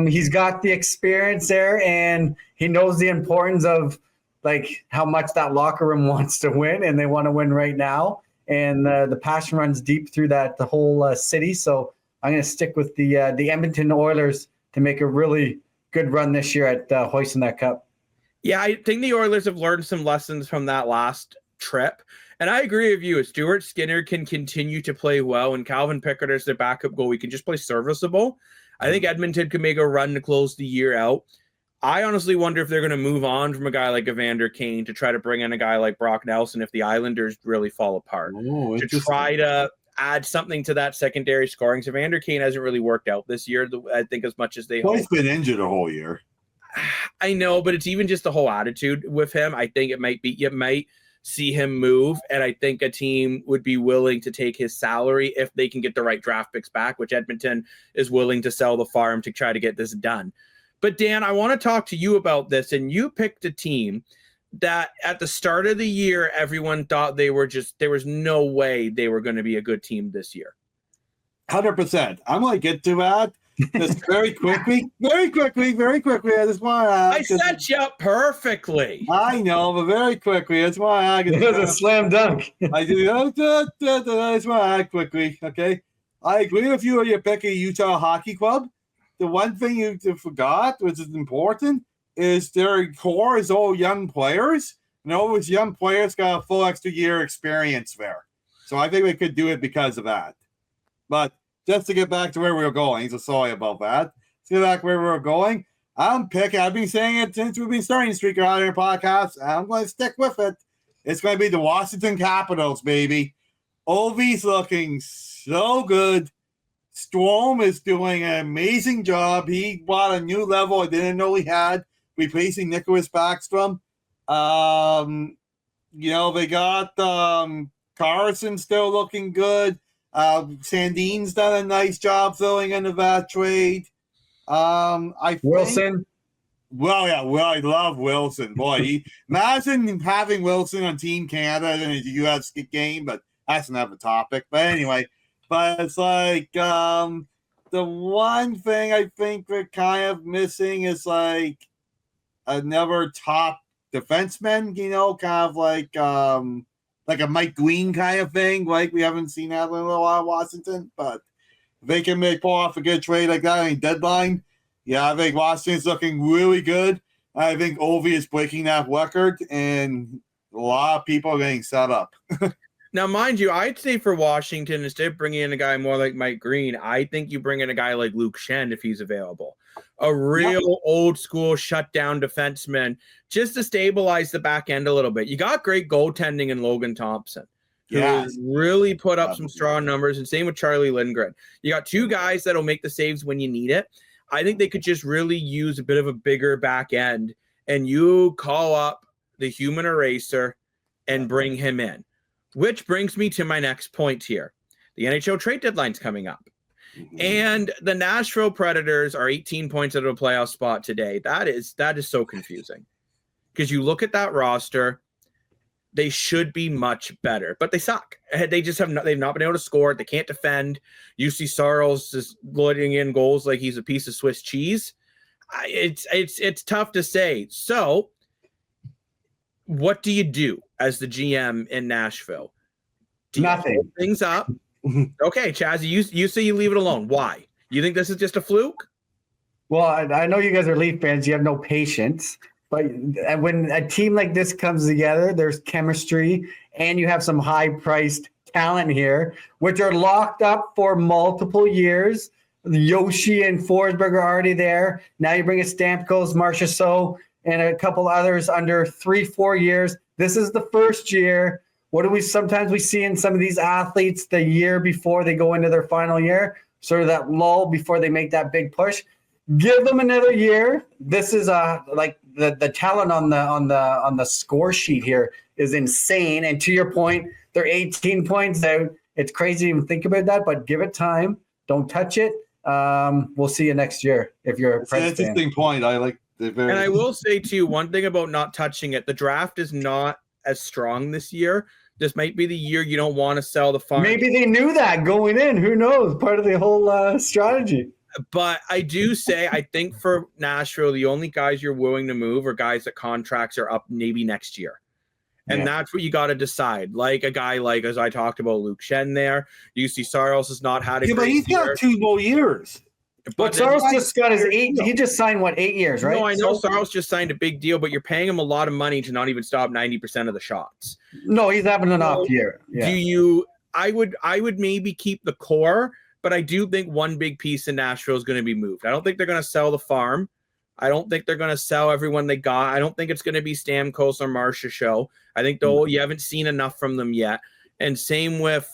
He's got the experience there, and he knows the importance of like how much that locker room wants to win, and they want to win right now. And the passion runs deep through the whole city. So I'm going to stick with the Edmonton Oilers to make a really good run this year at hoisting that cup. Yeah, I think the Oilers have learned some lessons from that last trip. And I agree with you. If Stuart Skinner can continue to play well and Calvin Pickard as their backup goal, we can just play serviceable. I think Edmonton could make a run to close the year out. I honestly wonder if they're going to move on from a guy like Evander Kane to try to bring in a guy like Brock Nelson if the Islanders really fall apart. To try to add something to that secondary scoring. So Evander Kane hasn't really worked out this year, I think, as much as they hope. He's been injured a whole year. I know, but it's even just the whole attitude with him. I think you might see him move, and I think a team would be willing to take his salary if they can get the right draft picks back, which Edmonton is willing to sell the farm to try to get this done. But Dan, I want to talk to you about this, and you picked a team that at the start of the year, everyone thought there was no way they were going to be a good team this year. 100%. I'm going to get to that. Just very quickly. I just want to I set you up perfectly. I know, but very quickly. That's why I get it was a slam dunk. I do. That's why I quickly. Okay. I agree with you when you're picking Utah Hockey Club. The one thing you forgot, which is important, is their core is all young players. And all those young players got a full extra year experience there. So I think they could do it because of that. But just to get back to where we were going, so sorry about that. Let's get back where we were going. I've been saying it since we've been starting Streaker Out Here podcast. I'm going to stick with it. It's going to be the Washington Capitals, baby. Ovi's looking so good. Storm is doing an amazing job. He brought a new level I didn't know he had, replacing Nicholas Backstrom. They got Carson still looking good. Sandin's done a nice job filling into that trade. Wilson. I love Wilson. Boy, imagine having Wilson on Team Canada in a U.S. game, but that's another topic. But anyway, it's like the one thing I think we're kind of missing is like another top defenseman, kind of like a Mike Green kind of thing. Like we haven't seen that in a while, Washington. But if they can pull off a good trade like that on a deadline, yeah, I think Washington's looking really good. I think Ovi is breaking that record, and a lot of people are getting set up. Now, mind you, I'd say for Washington, instead of bringing in a guy more like Mike Green, I think you bring in a guy like Luke Shen if he's available. A real old school shutdown defenseman just to stabilize the back end a little bit. You got great goaltending in Logan Thompson, who has really put up some strong numbers, and same with Charlie Lindgren. You got two guys that'll make the saves when you need it. I think they could just really use a bit of a bigger back end, and you call up the human eraser and bring him in. Which brings me to my next point here. The NHL trade deadline's coming up. And the Nashville Predators are 18 points out of a playoff spot today. That is so confusing. Because you look at that roster, they should be much better, but they suck. They've not been able to score. They can't defend. UC Saros is loading in goals like he's a piece of Swiss cheese. It's tough to say. So what do you do as the GM in Nashville? Do Nothing. You hold things up? Okay, Chaz, you say you leave it alone. Why? You think this is just a fluke? Well, I know you guys are Leaf fans. You have no patience. But when a team like this comes together, there's chemistry, and you have some high-priced talent here, which are locked up for multiple years. Yoshi and Forsberg are already there. Now you bring in Stamkos, Marchessault, and a couple others under 3-4 years. This is the first year. What do we sometimes see in some of these athletes the year before they go into their final year? sort of that lull before they make that big push. Give them another year. This is like the talent on the score sheet here is insane. And to your point, they're 18 points out. It's crazy to even think about that, but give it time. Don't touch it. We'll see you next year if you're a Preds fan. Interesting point. I like the very. And I will say too, one thing about not touching it: the draft is not as strong this year. This might be the year you don't want to sell the farm. Maybe they knew that going in. Who knows? Part of the whole strategy. But I do say, I think for Nashville, the only guys you're willing to move are guys that contracts are up maybe next year. And that's what you got to decide. Like a guy like, as I talked about, Luke Shen there. You see Saros has not had a great but he's year. got 2 more years. But Saros just got his 8. He just signed, 8 years, right? No, I know Saros just signed a big deal, but you're paying him a lot of money to not even stop 90% of the shots. No, he's having an off year. Yeah. I would maybe keep the core, but I do think one big piece in Nashville is going to be moved. I don't think they're going to sell the farm. I don't think they're going to sell everyone they got. I don't think it's going to be Stamkos or Marcia show. I think you haven't seen enough from them yet. And same with,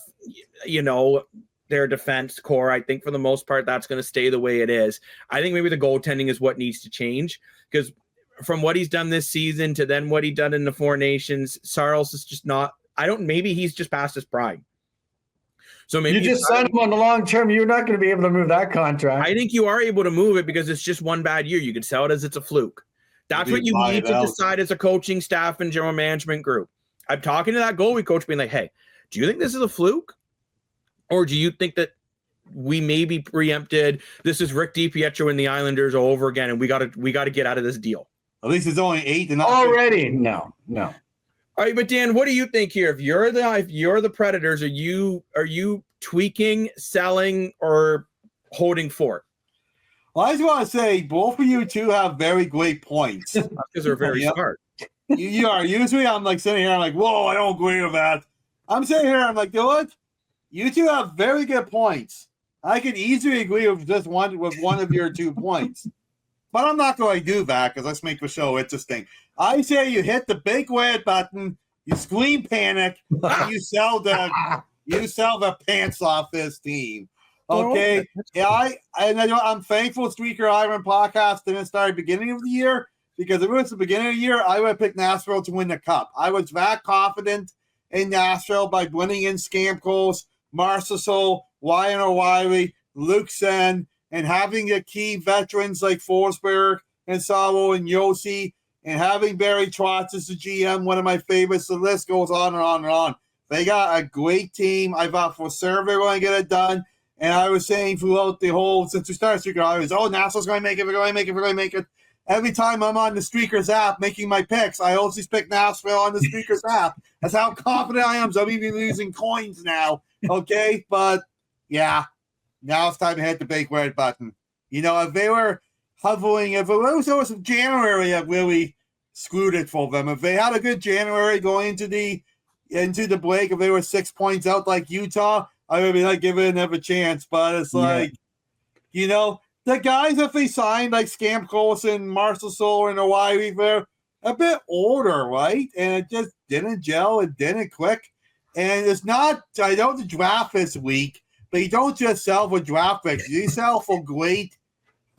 their defense core. I think for the most part, that's going to stay the way it is. I think maybe the goaltending is what needs to change, because from what he's done this season to then what he done in the Four Nations, Saros is just not, maybe he's just past his prime. So maybe you just signed him on the long term. You're not going to be able to move that contract. I think you are able to move it because it's just one bad year. You can sell it as it's a fluke. That's what you need to decide as a coaching staff and general management group. I'm talking to that goalie coach being like, hey, do you think this is a fluke? Or do you think that we may be preempted? This is Rick DiPietro and the Islanders all over again, and we got to get out of this deal. At least it's only 8 and already. No. All right, but Dan, what do you think here? If you're the Predators, are you tweaking, selling, or holding fort? Well, I just want to say both of you two have very great points. Because they're very smart. You are. Usually I'm like sitting here, I'm like, whoa, I don't agree with that. I'm sitting here, I'm like, you know what? You two have very good points. I could easily agree with just one of your 2 points. But I'm not going to do that because let's make the show interesting. I say you hit the big red button, you scream panic, and you sell the pants off this team. Okay? Yeah, I'm thankful Streaker Iron podcast didn't start at the beginning of the year, because if it was the beginning of the year, I would have picked Nashville to win the cup. I was that confident in Nashville by winning in Stamkos, Marchessault, Ryan O'Reilly, Luke Sen, and having the key veterans like Forsberg and Salo and Yossi, and having Barry Trotz as the GM, one of my favorites. The list goes on and on and on. They got a great team. I thought for sure they were going to get it done. And I was saying throughout the whole, since we started Streaker, I was, Nashville's going to make it, we're going to make it. Every time I'm on the Streakers app making my picks, I always pick Nashville on the Streakers app. That's how confident I am. So I'm even losing coins now. But yeah, now it's time to hit the big red button. If they were hovering, if it was January that really screwed it for them. If they had a good January going into the break, if they were 6 points out like Utah, I would be like, give it another chance. But it's like, the guys that they signed, like Stamkos and Marchessault and O'Reilly, they're a bit older, right? And it just didn't gel. It didn't click. And it's not, I know the draft is weak, but you don't just sell for draft picks. You sell for great,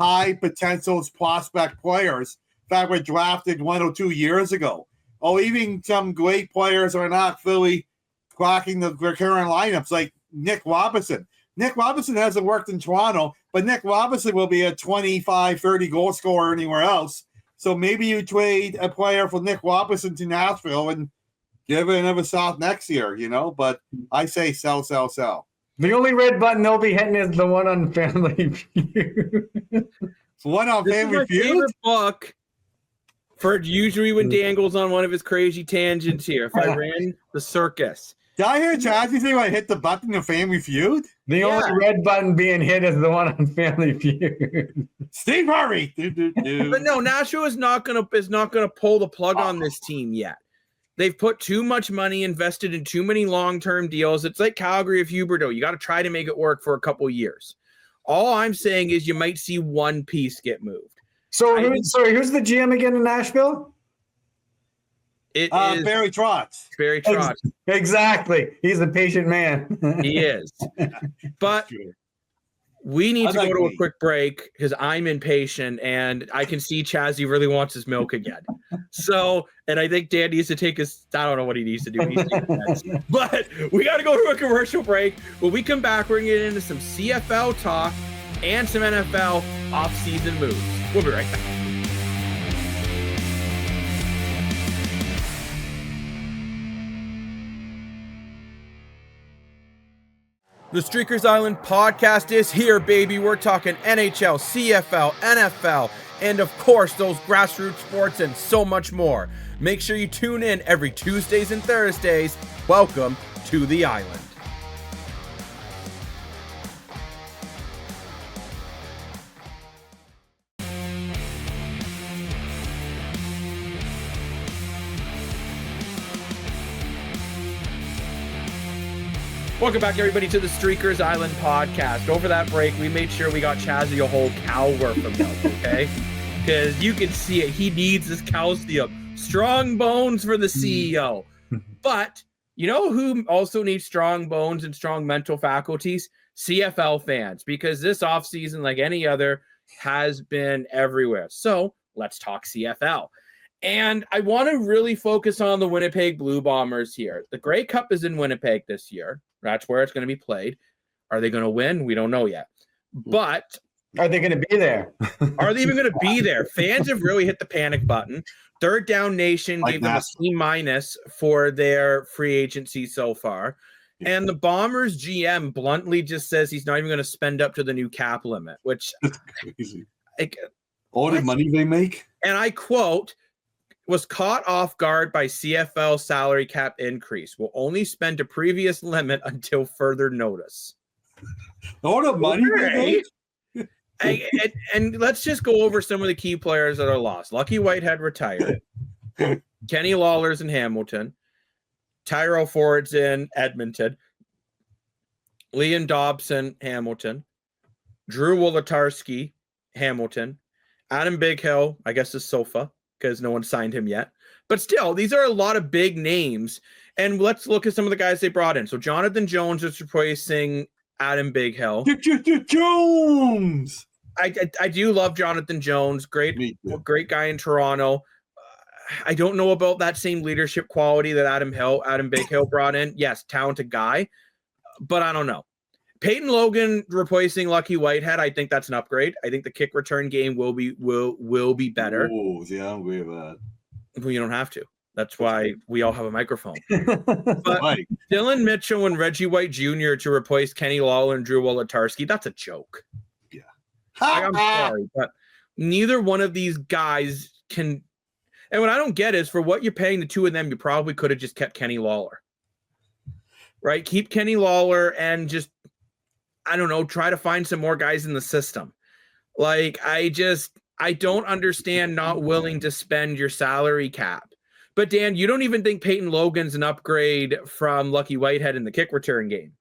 high potential prospect players that were drafted 1 or 2 years ago. Or even some great players are not fully cracking the current lineups, like Nick Robinson. Nick Robinson hasn't worked in Toronto, but Nick Robinson will be a 25, 30 goal scorer anywhere else. So maybe you trade a player for Nick Robinson to Nashville and give it another shot next year, But I say sell. The only red button they'll be hitting is the one on Family Feud. One on Family Feud? Favorite book for usually when Dan goes on one of his crazy tangents here. If I ran the circus. Did I hear Chazzy say I hit the button in Family Feud? The only red button being hit is the one on Family Feud. Steve Harvey. But no, Nashville is not gonna pull the plug on this team yet. They've put too much money invested in too many long-term deals. It's like Calgary of Huberdeau. You got to try to make it work for a couple years. All I'm saying is you might see one piece get moved. So, who's the GM again in Nashville? It is Barry Trotz. Barry Trotz. Exactly. He's a patient man. He is. But We need to go to a quick break because I'm impatient and I can see Chazzy really wants his milk again. So, and I think Dan needs to take his, I don't know what he needs to do. But we got to go to a commercial break. When we come back, we're going to get into some CFL talk and some NFL off-season moves. We'll be right back. The Streakers Island podcast is here, baby. We're talking NHL, CFL, NFL, and of course, those grassroots sports and so much more. Make sure you tune in every Tuesdays and Thursdays. Welcome to the island. Welcome back, everybody, to the Streakers Island podcast. Over that break, we made sure we got Chazzy a whole cow worth of milk, okay? Because you can see it. He needs this calcium. Strong bones for the CEO. But you know who also needs strong bones and strong mental faculties? CFL fans. Because this offseason, like any other, has been everywhere. So let's talk CFL. And I want to really focus on the Winnipeg Blue Bombers here. The Grey Cup is in Winnipeg this year. That's where it's going to be played. Are they going to win? We don't know yet. But are they going to be there? Are they even going to be there? Fans have really hit the panic button. Third Down Nation gave them a C- for their free agency so far. And the Bombers GM bluntly just says he's not even going to spend up to the new cap limit, which that's crazy. All the money they make. And I quote, was caught off guard by CFL salary cap increase. Will only spend a previous limit until further notice. All the money they make? And let's just go over some of the key players that are lost. Lucky Whitehead retired. Kenny Lawler's in Hamilton. Tyrell Ford's in Edmonton. Liam Dobson, Hamilton. Drew Wolodarski, Hamilton. Adam Bighill, I guess is Sofa, because no one signed him yet. But still, these are a lot of big names. And let's look at some of the guys they brought in. So Jonathan Jones is replacing Adam Bighill. Jones! I do love Jonathan Jones. Great guy in Toronto. I don't know about that same leadership quality that Adam Bighill brought in. Yes, talented guy, but I don't know. Peyton Logan replacing Lucky Whitehead, I think that's an upgrade. I think the kick return game will be better. Oh, yeah, I'm agree with that. Well, you don't have to. That's why we all have a microphone. But Right. Dylan Mitchell and Reggie White Jr. to replace Kenny Lawler and Drew Wolodarski, that's a joke. Yeah. I'm sorry, but neither one of these guys can. And what I don't get is for what you're paying the two of them, you probably could have just kept Kenny Lawler. Right? Keep Kenny Lawler and just, I don't know, try to find some more guys in the system. Like, I don't understand not willing to spend your salary cap. But Dan, you don't even think Peyton Logan's an upgrade from Lucky Whitehead in the kick return game?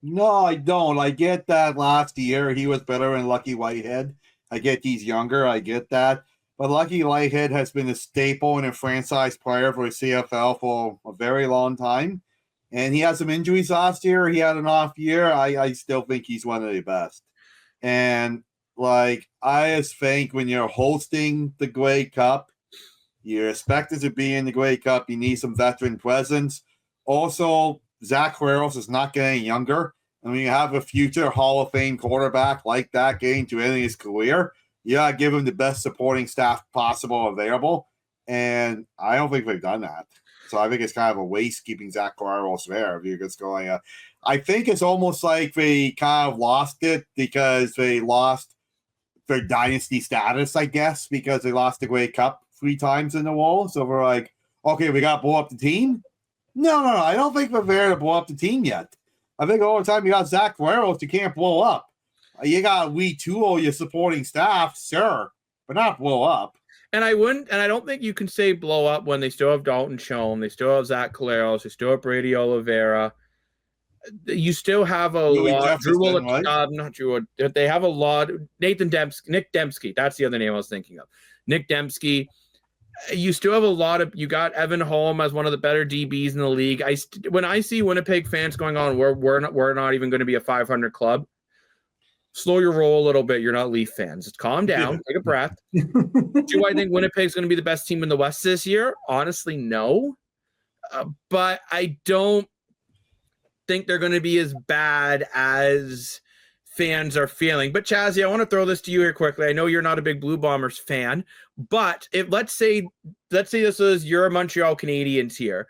No, I don't. I get that last year he was better than Lucky Whitehead. I get he's younger. I get that. But Lucky Whitehead has been a staple and a franchise player for the CFL for a very long time. And he had some injuries last year. He had an off year. I still think he's one of the best. And, like, I just think when you're hosting the Grey Cup, you're expected to be in the Grey Cup. You need some veteran presence. Also, Zach Quiros is not getting younger. And when you have a future Hall of Fame quarterback like that getting to end his career, you got to give him the best supporting staff possible available. And I don't think they've done that. So I think it's kind of a waste keeping Zach Quiros there. If you're just going, I think it's almost like they kind of lost it because they lost their dynasty status, I guess, because they lost the Grey Cup 3 times in a row. So we're like, okay, we got to blow up the team? No. I don't think we're there to blow up the team yet. I think all the time you got Zach Quiros, you can't blow up. You got to retool your supporting staff, sure, but not blow up. And I don't think you can say blow up when they still have Dalton Schoen, they still have Zach Collaros, they still have Brady Oliveira. You still have a lot. They have a lot. Nick Dembski. That's the other name I was thinking of. Nick Dembski. You still have a lot of. You got Evan Holm as one of the better DBs in the league. When I see Winnipeg fans going on, we're not even going to be a 500 club. slow your roll a little bit. You're not Leaf fans. Just calm down. Take a breath. Do I think Winnipeg's going to be the best team in the West this year? Honestly, no. But I don't think they're going to be as bad as fans are feeling. But Chazzy, I want to throw this to you here quickly. I know you're not a big Blue Bombers fan, but if let's say this is you're a Montreal Canadiens here,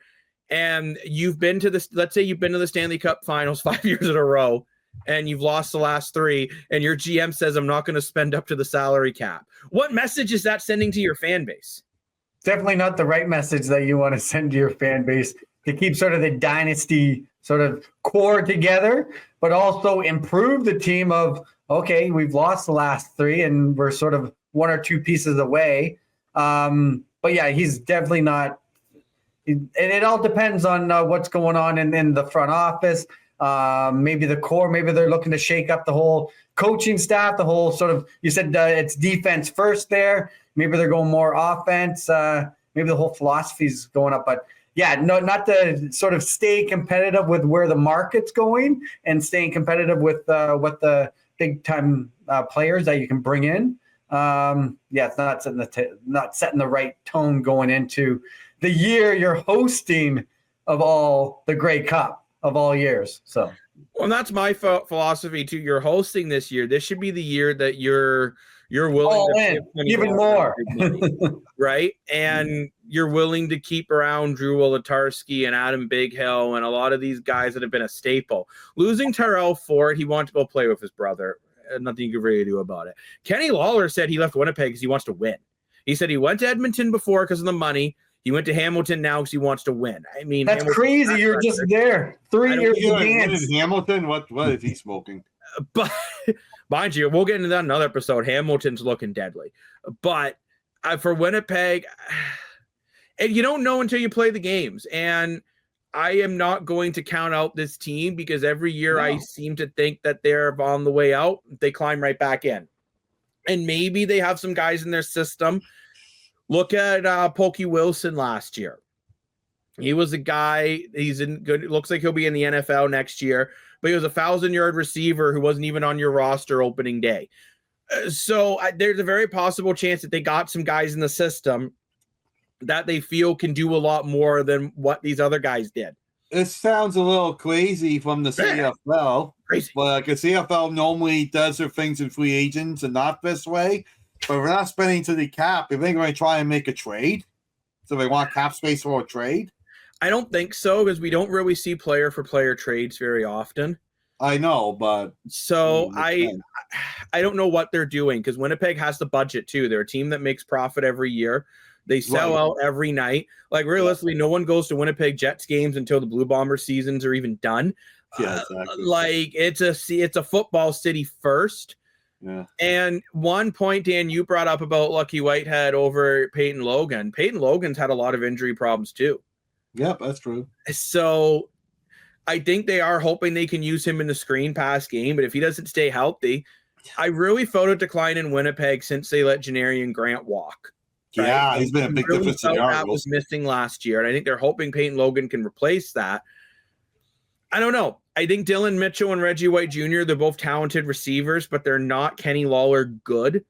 and you've been to this. Let's say you've been to the Stanley Cup Finals 5 years in a row, and you've lost the last 3, and your GM says, "I'm not going to spend up to the salary cap." What message is that sending to your fan base? Definitely not the right message that you want to send to your fan base to keep sort of the dynasty sort of core together, but also improve the team of, okay, we've lost the last 3 and we're sort of 1 or 2 pieces away. But yeah, he's definitely not. And it all depends on what's going on in the front office. Maybe the core, maybe they're looking to shake up the whole coaching staff, the whole sort of, you said it's defense first there. Maybe they're going more offense. Maybe the whole philosophy is going up. But yeah, no, not to sort of stay competitive with where the market's going and staying competitive with what the big time players that you can bring in. It's not setting the right tone going into the year you're hosting of all the Grey Cup of all years. So, well, that's my philosophy too. You're hosting this year. This should be the year that you're willing all to in, even more, right? And you're willing to keep around Drew Wolitarsky and Adam Bighill and a lot of these guys that have been a staple. Losing Tyrell Ford, he wanted to go play with his brother. Nothing you can really do about it. Kenny Lawler said he left Winnipeg because he wants to win. He said he went to Edmonton before because of the money. He went to Hamilton now because he wants to win. I mean, that's crazy. You're just there 3 years in Hamilton. What is he smoking? But mind you, we'll get into that in another episode. Hamilton's looking deadly. But for Winnipeg, and you don't know until you play the games. And I am not going to count out this team because every year I seem to think that they're on the way out. They climb right back in. And maybe they have some guys in their system. Look at Pokey Wilson last year. He was a guy, he's in good, it looks like he'll be in the NFL next year, but he was a 1,000-yard receiver who wasn't even on your roster opening day. So there's a very possible chance that they got some guys in the system that they feel can do a lot more than what these other guys did. It sounds a little crazy from the CFL. Crazy. But the CFL normally does their things in free agents and not this way. But we're not spending to the cap. If they're going to try and make a trade, so they want cap space for a trade. I don't think so because we don't really see player for player trades very often. I know, but so I don't know what they're doing because Winnipeg has the budget too. They're a team that makes profit every year. They sell out every night. Like realistically, no one goes to Winnipeg Jets games until the Blue Bomber seasons are even done. Yeah, exactly. Like it's a football city first. Yeah. And one point, Dan, you brought up about Lucky Whitehead over Peyton Logan. Peyton Logan's had a lot of injury problems too. Yep, that's true. So I think they are hoping they can use him in the screen pass game, but if he doesn't stay healthy, I really felt a decline in Winnipeg since they let Janarian Grant walk. Right? Yeah, he's been a big difference in the Argos. That was missing last year, and I think they're hoping Peyton Logan can replace that. I don't know. I think Dylan Mitchell and Reggie White Jr., they're both talented receivers, but they're not Kenny Lawler good.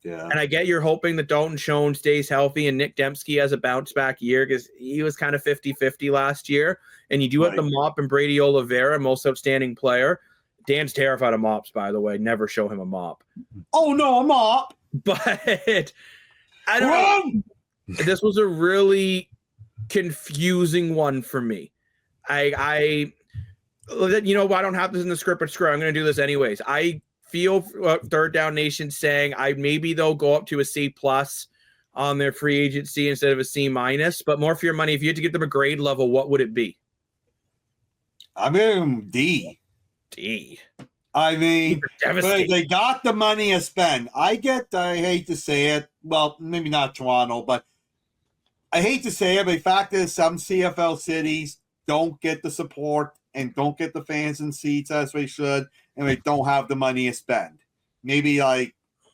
Yeah. And I get you're hoping that Dalton Schoen stays healthy and Nick Dembski has a bounce back year because he was kind of 50-50 last year. And you do have the mop and Brady Oliveira, most outstanding player. Dan's terrified of mops, by the way. Never show him a mop. Oh, no, a mop. But I don't know. This was a really confusing one for me. I don't have this in the script, but screw it, I'm going to do this anyways. I feel Third Down Nation saying maybe they'll go up to a C+ on their free agency instead of a C-, but more for your money. If you had to give them a grade level, what would it be? I mean, D. I mean, they got the money to spend. I hate to say it. Well, maybe not Toronto, but I hate to say it, but the fact is some CFL cities don't get the support and don't get the fans in seats as they should, and they don't have the money to spend. Maybe I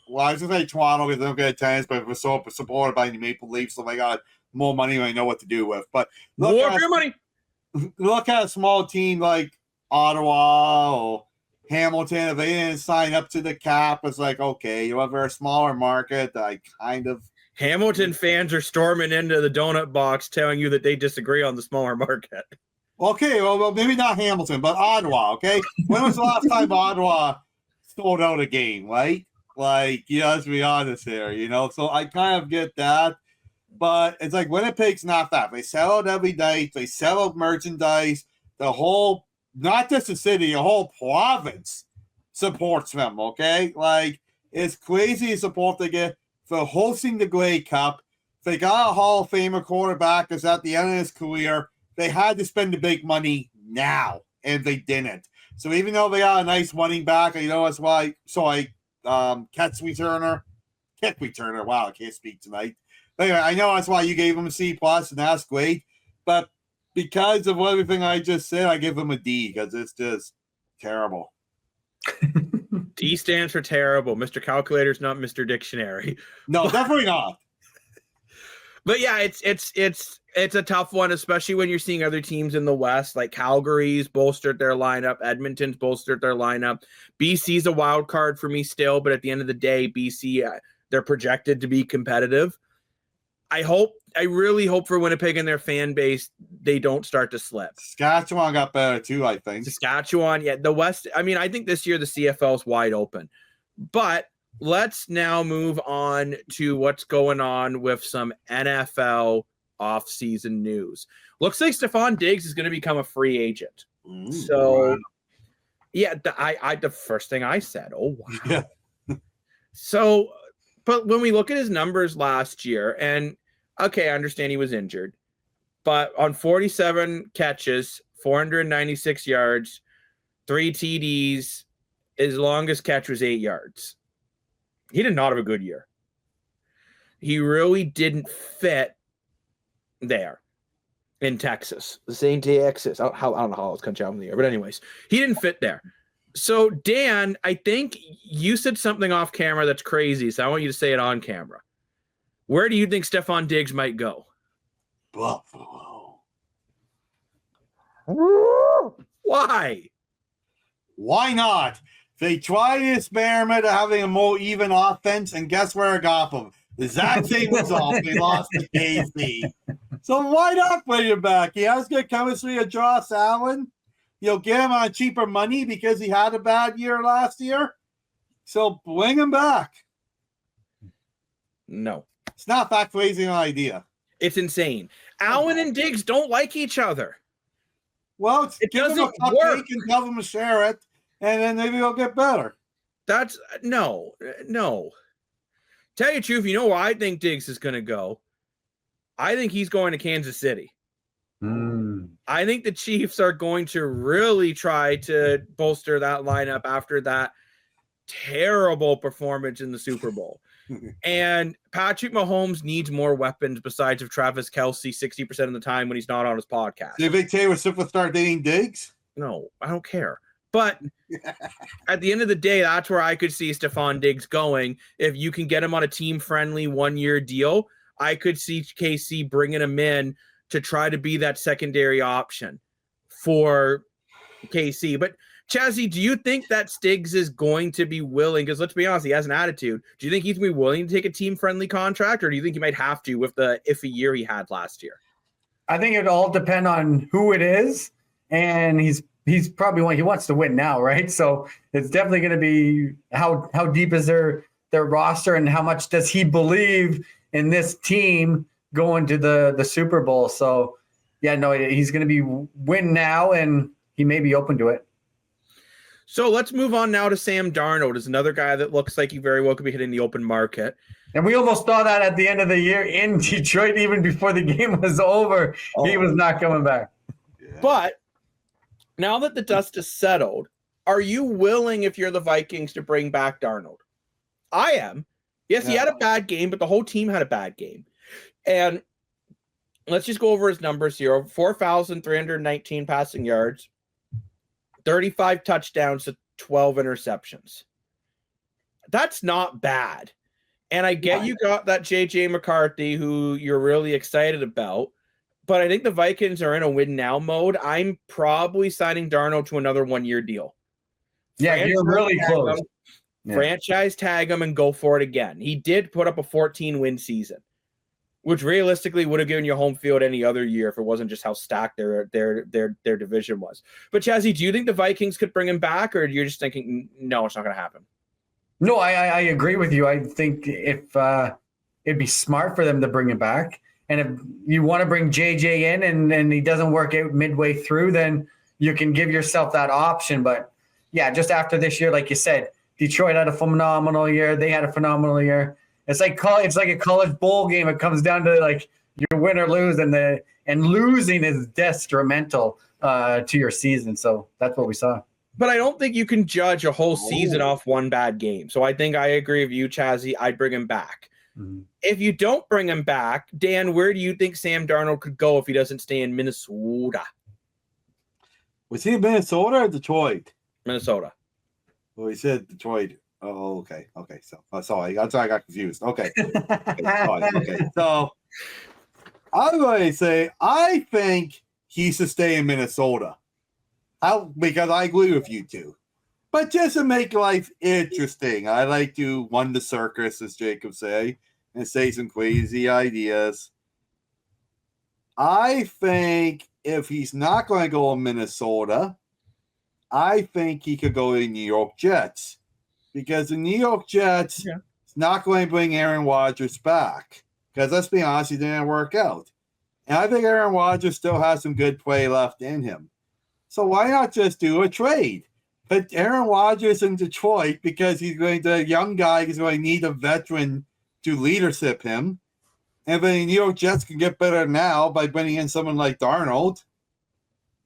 was going to say Toronto because they don't get attendance, but we're so supported by the Maple Leafs, so they got more money than they know what to do with. But more for your money. Look at a small team like Ottawa or Hamilton, if they didn't sign up to the cap, it's like, okay, you have a smaller market. I kind of. Hamilton fans are storming into the donut box telling you that they disagree on the smaller market. Okay, well, maybe not Hamilton, but Ottawa, okay? When was the last time Ottawa sold out a game, right? Like, let's be honest here, So I kind of get that. But it's like Winnipeg's not that. They sell out every night. They sell out merchandise. The whole, not just the city, the whole province supports them, okay? Like, it's crazy support they get for hosting the Grey Cup. If they got a Hall of Famer quarterback that's at the end of his career, they had to spend the big money now, and they didn't. So even though they got a nice running back, that's why. So kick returner. Wow, I can't speak tonight. But anyway, I know that's why you gave him a C+, and that's great. But because of everything I just said, I give him a D because it's just terrible. D stands for terrible. Mr. Calculator's not Mr. Dictionary. No, definitely not. But yeah, it's a tough one, especially when you're seeing other teams in the West, like Calgary's bolstered their lineup, Edmonton's bolstered their lineup. BC's a wild card for me still, but at the end of the day, BC, they're projected to be competitive. I really hope for Winnipeg and their fan base, they don't start to slip. Saskatchewan got better too, I think. Saskatchewan, yeah. The West, I think this year the CFL is wide open. But let's now move on to what's going on with some NFL offseason news. Looks like Stephon Diggs is going to become a free agent. So, yeah, the first thing I said, oh, wow. Yeah. So, but when we look at his numbers last year, and okay, I understand he was injured, but on 47 catches, 496 yards, 3 TDs, his longest catch was 8 yards. He did not have a good year. He really didn't fit there in Texas. The same Texas. I don't know how it's country out in the air, but anyways, he didn't fit there. So, Dan, I think you said something off camera that's crazy, so I want you to say it on camera. Where do you think Stephon Diggs might go? Buffalo. Why? Why not? They tried to experiment at having a more even offense, and guess where it got them? The exact same result. They lost to KC. So why not bring him back? He has good chemistry with Josh Allen. You'll get him on cheaper money because he had a bad year last year. So bring him back. No. It's not that crazy an idea. It's insane. Allen and Diggs don't like each other. Well, give them a cupcake and tell them to share it, and then maybe they'll get better. That's no. Tell you the truth, you know where I think Diggs is going to go? I think he's going to Kansas City. I think the Chiefs are going to really try to bolster that lineup after that terrible performance in the Super Bowl. And Patrick Mahomes needs more weapons besides of Travis Kelce 60% of the time when he's not on his podcast. Did Big Taylor Swift start dating Diggs? No, I don't care. But at the end of the day, that's where I could see Stephon Diggs going. If you can get him on a team-friendly one-year deal, I could see KC bringing him in to try to be that secondary option for KC. But Chazzy, do you think that Stiggs is going to be willing? Because let's be honest, he has an attitude. Do you think he's going to be willing to take a team-friendly contract, or do you think he might have to with the iffy year he had last year? I think it all depends on who it is, and he's probably one. He wants to win now, right? So it's definitely going to be how deep is their roster, and how much does he believe in this team going to the Super Bowl. So yeah, no, he's going to be win now, and he may be open to it. So let's move on now to Sam Darnold, is another guy that looks like he very well could be hitting the open market. And we almost saw that at the end of the year in Detroit, even before the game was over. He was not coming back. Yeah. But now that the dust is settled, are you willing, if you're the Vikings, to bring back Darnold? I am. Yes, he had a bad game, but the whole team had a bad game. And let's just go over his numbers here. 4,319 passing yards, 35 touchdowns to 12 interceptions. That's not bad. And I get you got that J.J. McCarthy, who you're really excited about, but I think the Vikings are in a win now mode. I'm probably signing Darnold to another one-year deal. Yeah, you're really close. Franchise tag him and go for it again. He did put up a 14-win season, which realistically would have given you home field any other year if it wasn't just how stacked their division was. But Chazzy, do you think the Vikings could bring him back, or you're just thinking, no, it's not going to happen? No, I agree with you. I think if it'd be smart for them to bring him back, and if you want to bring JJ in and he doesn't work out midway through, then you can give yourself that option. But yeah, just after this year, like you said, Detroit had a phenomenal year. They had a phenomenal year. It's like a college bowl game. It comes down to like you win or lose, and losing is detrimental to your season. So that's what we saw. But I don't think you can judge a whole season off one bad game. So I think I agree with you, Chazzy. I'd bring him back. Mm-hmm. If you don't bring him back, Dan, where do you think Sam Darnold could go if he doesn't stay in Minnesota? Was he in Minnesota or Detroit? Minnesota. Well, he said Detroit. Oh, okay. So, sorry. I got confused. Okay. Okay. So, I'm going to say I think he should stay in Minnesota. Because I agree with you two. But just to make life interesting, I like to run the circus, as Jacob say, and say some crazy ideas. I think if he's not going to go in Minnesota, I think he could go to the New York Jets. Because the New York Jets is not going to bring Aaron Rodgers back. Because let's be honest, he didn't work out. And I think Aaron Rodgers still has some good play left in him. So why not just do a trade? But Aaron Rodgers in Detroit, because the young guy is going to need a veteran to leadership him. And then the New York Jets can get better now by bringing in someone like Darnold.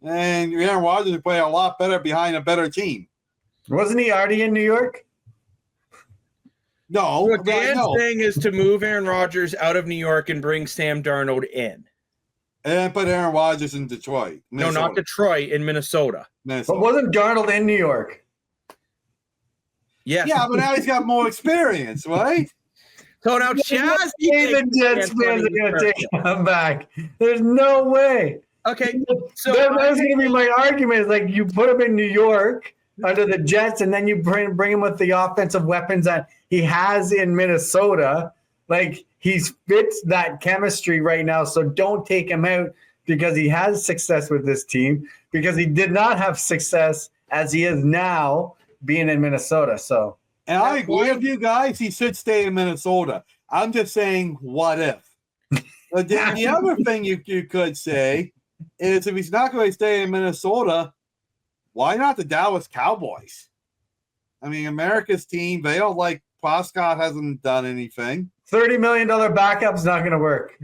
And Aaron Rodgers will play a lot better behind a better team. Wasn't he already in New York? No. What Dan's saying is to move Aaron Rodgers out of New York and bring Sam Darnold in. And put Aaron Rodgers in Detroit. Minnesota. No, not Detroit, in Minnesota. But wasn't Darnold in New York? Yes. Yeah, but now he's got more experience, right? So now Chaz, the Jets fans are going to take him back. There's no way. Okay, so that was going to be my argument. Is like you put him in New York under the Jets, and then you bring him with the offensive weapons that he has in Minnesota. Like he fits that chemistry right now. So don't take him out because he has success with this team, because he did not have success as he is now being in Minnesota. So, and I agree with you guys. He should stay in Minnesota. I'm just saying, what if? But then the other thing you could say is if he's not going to stay in Minnesota, why not the Dallas Cowboys? I mean, America's team, they don't like Prescott hasn't done anything. $30 million backup's not going to work.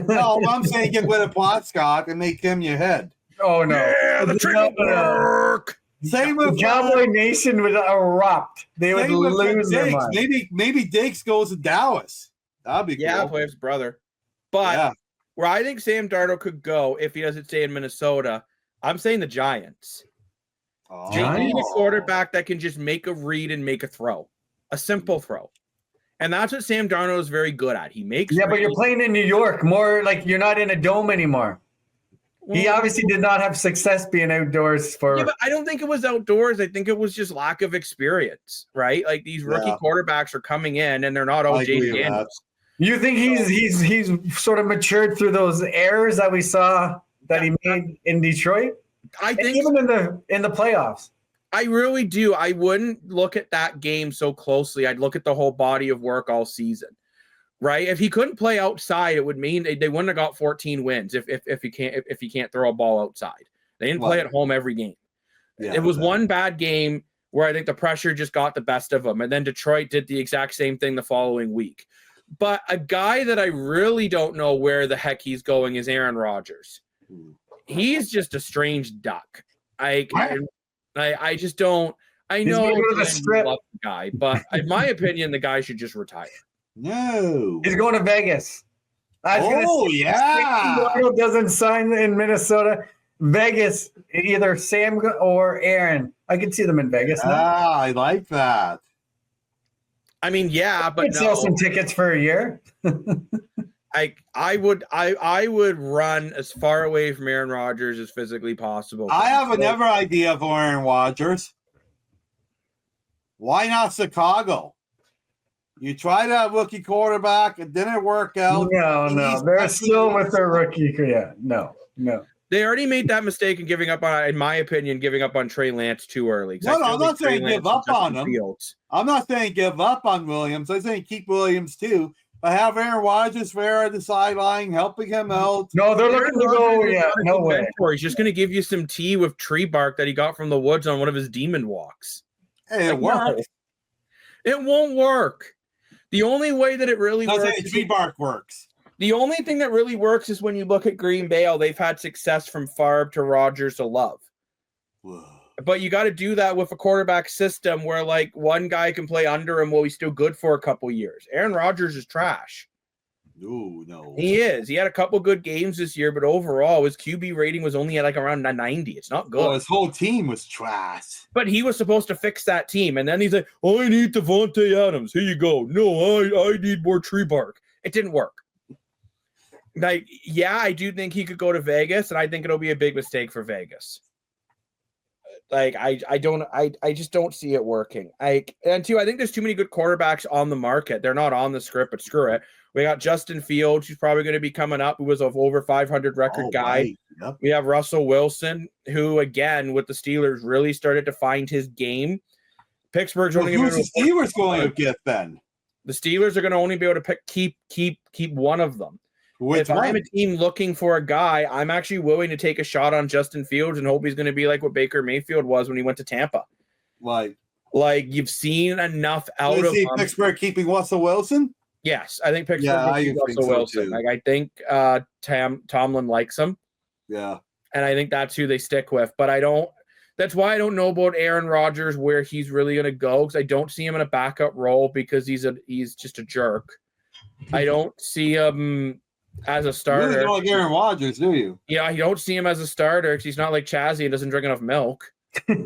No, I'm saying get rid of Prescott and make him your head. Oh, no. Yeah, the trick will work. Same with Cowboy Nation would erupt. They would lose their mind. Maybe Diggs goes to Dallas. That'd be cool. Yeah, play his brother. But where I think Sam Darnold could go if he doesn't stay in Minnesota, I'm saying the Giants. They need a quarterback that can just make a read and make a throw. A simple throw. And that's what Sam Darnold is very good at. He makes but you're playing in New York. More like you're not in a dome anymore. Well, he obviously did not have success being outdoors for. Yeah, but I don't think it was outdoors. I think it was just lack of experience, right? Like these rookie quarterbacks are coming in and they're not all J.D. Daniels. You think he's sort of matured through those errors that we saw that he made in Detroit? I think even in the playoffs. I really do. I wouldn't look at that game so closely. I'd look at the whole body of work all season, right? If he couldn't play outside, it would mean they wouldn't have got 14 wins if he can't throw a ball outside. They didn't play at home every game. Yeah, it was one bad game where I think the pressure just got the best of them, and then Detroit did the exact same thing the following week. But a guy that I really don't know where the heck he's going is Aaron Rodgers. He's just a strange duck. I just don't. I know he's the guy, but in my opinion, the guy should just retire. No, he's going to Vegas. If doesn't sign in Minnesota, Vegas, either Sam or Aaron. I can see them in Vegas. I like that. I mean, yeah, but sell some tickets for a year. I would run as far away from Aaron Rodgers as physically possible. I have another idea for Aaron Rodgers. Why not Chicago? You tried a rookie quarterback, it didn't work out. No. They're still with their rookie. Yeah, no. They already made that mistake in giving up on, in my opinion, giving up on Trey Lance too early. No, I'm not saying give up on him. I'm not saying give up on Williams. I'm saying keep Williams too. But have Aaron Rodgers there at the sideline helping him out. No, they're looking to go. Yeah, no way. Mentor. He's just going to give you some tea with tree bark that he got from the woods on one of his demon walks. Hey, it works. No, it won't work. The only way that it really works. Tree bark works. The only thing that really works is when you look at Green Bay. They've had success from Favre to Rodgers to Love. Whoa. But you got to do that with a quarterback system where like one guy can play under him while he's still good for a couple years. Aaron Rodgers is trash. No. He is. He had a couple good games this year, but overall his QB rating was only at like around 90. It's not good. Well, his whole team was trash. But he was supposed to fix that team. And then he's like, I need Devontae Adams. Here you go. No, I need more tree bark. It didn't work. Like, yeah, I do think he could go to Vegas, and I think it'll be a big mistake for Vegas. Like, I just don't see it working. And two, I think there's too many good quarterbacks on the market. They're not on the script, but screw it. We got Justin Fields, who's probably going to be coming up, who was an over 500 record guy. Right. Yep. We have Russell Wilson, who, again, with the Steelers, really started to find his game. Pittsburgh's only going to who's the Steelers going to get then? The Steelers are going to only be able to keep one of them. If I'm a team looking for a guy, I'm actually willing to take a shot on Justin Fields and hope he's going to be like what Baker Mayfield was when he went to Tampa. Like you've seen enough out of him. Pittsburgh keeping Russell Wilson? Yes, I think Pittsburgh keeps Russell Wilson. Like I think Tomlin likes him. Yeah. And I think that's who they stick with. But that's why I don't know about Aaron Rodgers where he's really going to go, because I don't see him in a backup role because he's just a jerk. I don't see him as a starter. You really don't like Aaron Rodgers, do you? Yeah, you don't see him as a starter because he's not like Chazzy and doesn't drink enough milk. He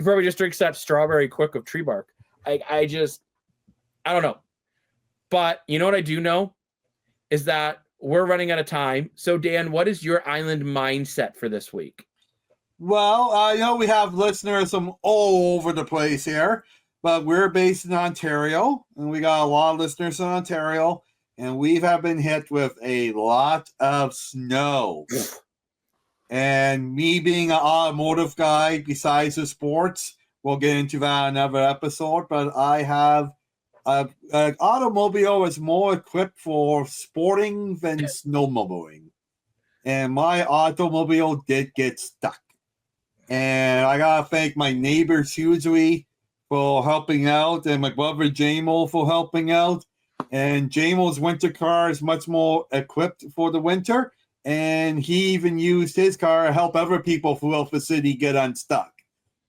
probably just drinks that strawberry quick of tree bark. I don't know. But you know what I do know is that we're running out of time. So, Dan, what is your island mindset for this week? Well, we have listeners from all over the place here, but we're based in Ontario, and we got a lot of listeners in Ontario. And we have been hit with a lot of snow. And me being an automotive guy, besides the sports, we'll get into that in another episode, but I have an automobile is more equipped for sporting than snowmobiling. And my automobile did get stuck. And I got to thank my neighbors hugely for helping out, and my brother Jamo for helping out. And Jamo's winter car is much more equipped for the winter, and he even used his car to help other people throughout the city get unstuck.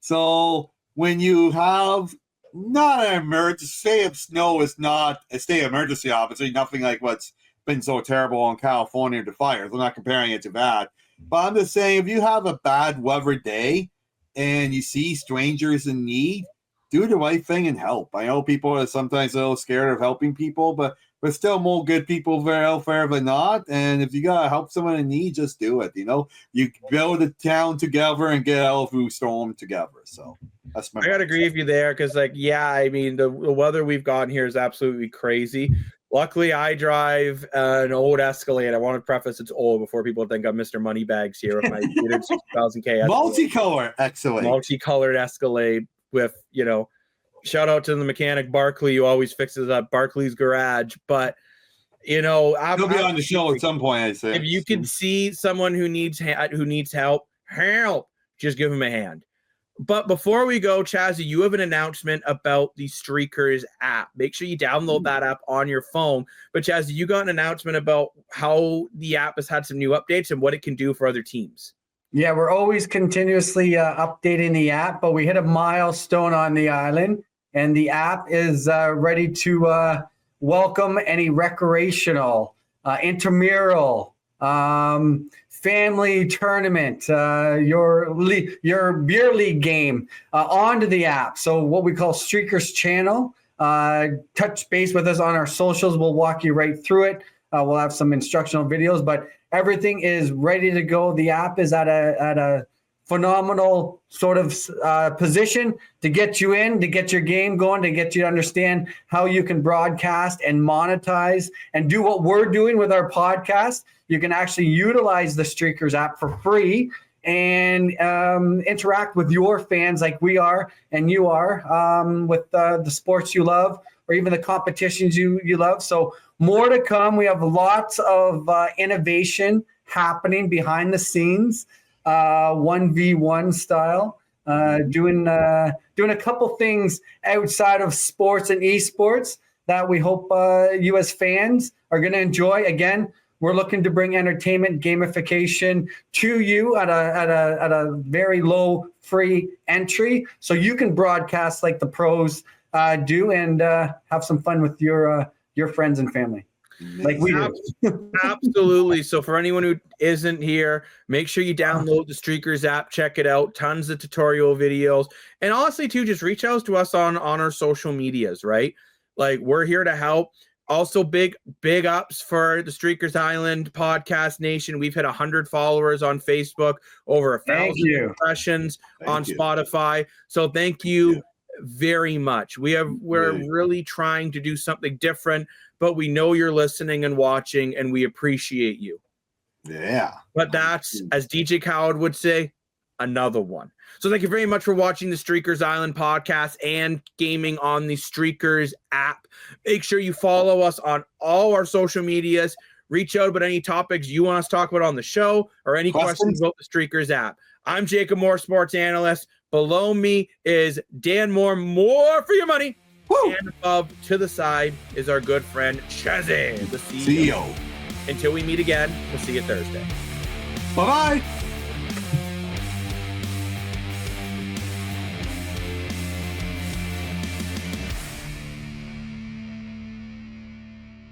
So when you have not an emergency, state of snow is not a state of emergency, obviously, nothing like what's been so terrible in California to fires. I'm not comparing it to that. But I'm just saying, if you have a bad weather day and you see strangers in need, do the right thing and help. I know people are sometimes a little scared of helping people, but there's still more good people out there than not. And if you got to help someone in need, just do it. You build a town together and get out through storm together. So that's my. I got to agree with you there because, the weather we've gotten here is absolutely crazy. Luckily, I drive an old Escalade. I want to preface it's old before people think I'm Mr. Moneybags here with my 60,000K multicolored Escalade. Multicolored Escalade. With, shout out to the mechanic Barkley who always fixes up Barkley's garage. But, he'll be on the show at some point, I say. If you can see someone who needs help, just give him a hand. But before we go, Chazzy, you have an announcement about the Streakers app. Make sure you download that app on your phone. But Chazzy, you got an announcement about how the app has had some new updates and what it can do for other teams. Yeah, we're always continuously updating the app, but we hit a milestone on the island, and the app is ready to welcome any recreational, intramural, family tournament, your beer league game onto the app. So what we call Streakers Channel. Touch base with us on our socials. We'll walk you right through it. We'll have some instructional videos, but everything is ready to go. The app is at a phenomenal sort of position to get you in, to get your game going, to get you to understand how you can broadcast and monetize and do what we're doing with our podcast. You can actually utilize the Streakers app for free and interact with your fans like we are and you are with the sports you love or even the competitions you love. So more to come. We have lots of innovation happening behind the scenes. 1v1 style, doing a couple things outside of sports and esports that we hope you as fans are going to enjoy. Again, we're looking to bring entertainment gamification to you at a very low free entry, so you can broadcast like the pros do and have some fun with your friends and family. Like we do. Absolutely. So for anyone who isn't here, make sure you download the Streakers app, check it out. Tons of tutorial videos. And honestly, too, just reach out to us on our social medias, right? Like, we're here to help. Also, big ups for the Streakers Island Podcast Nation. We've hit 100 followers on Facebook, over 1,000 impressions on Spotify. So thank you very much. We're really trying to do something different, but we know you're listening and watching, and we appreciate you. Yeah. But that's, as DJ Khaled would say, another one. So thank you very much for watching the Streakers Island podcast and gaming on the Streakers app. Make sure you follow us on all our social medias. Reach out about any topics you want us to talk about on the show or any questions about the Streakers app. I'm Jacob Moore, sports analyst. Below me is Dan Moore, more for your money. Woo! And above to the side is our good friend Shazzy, the CEO. Until we meet again, we'll see you Thursday. Bye-bye.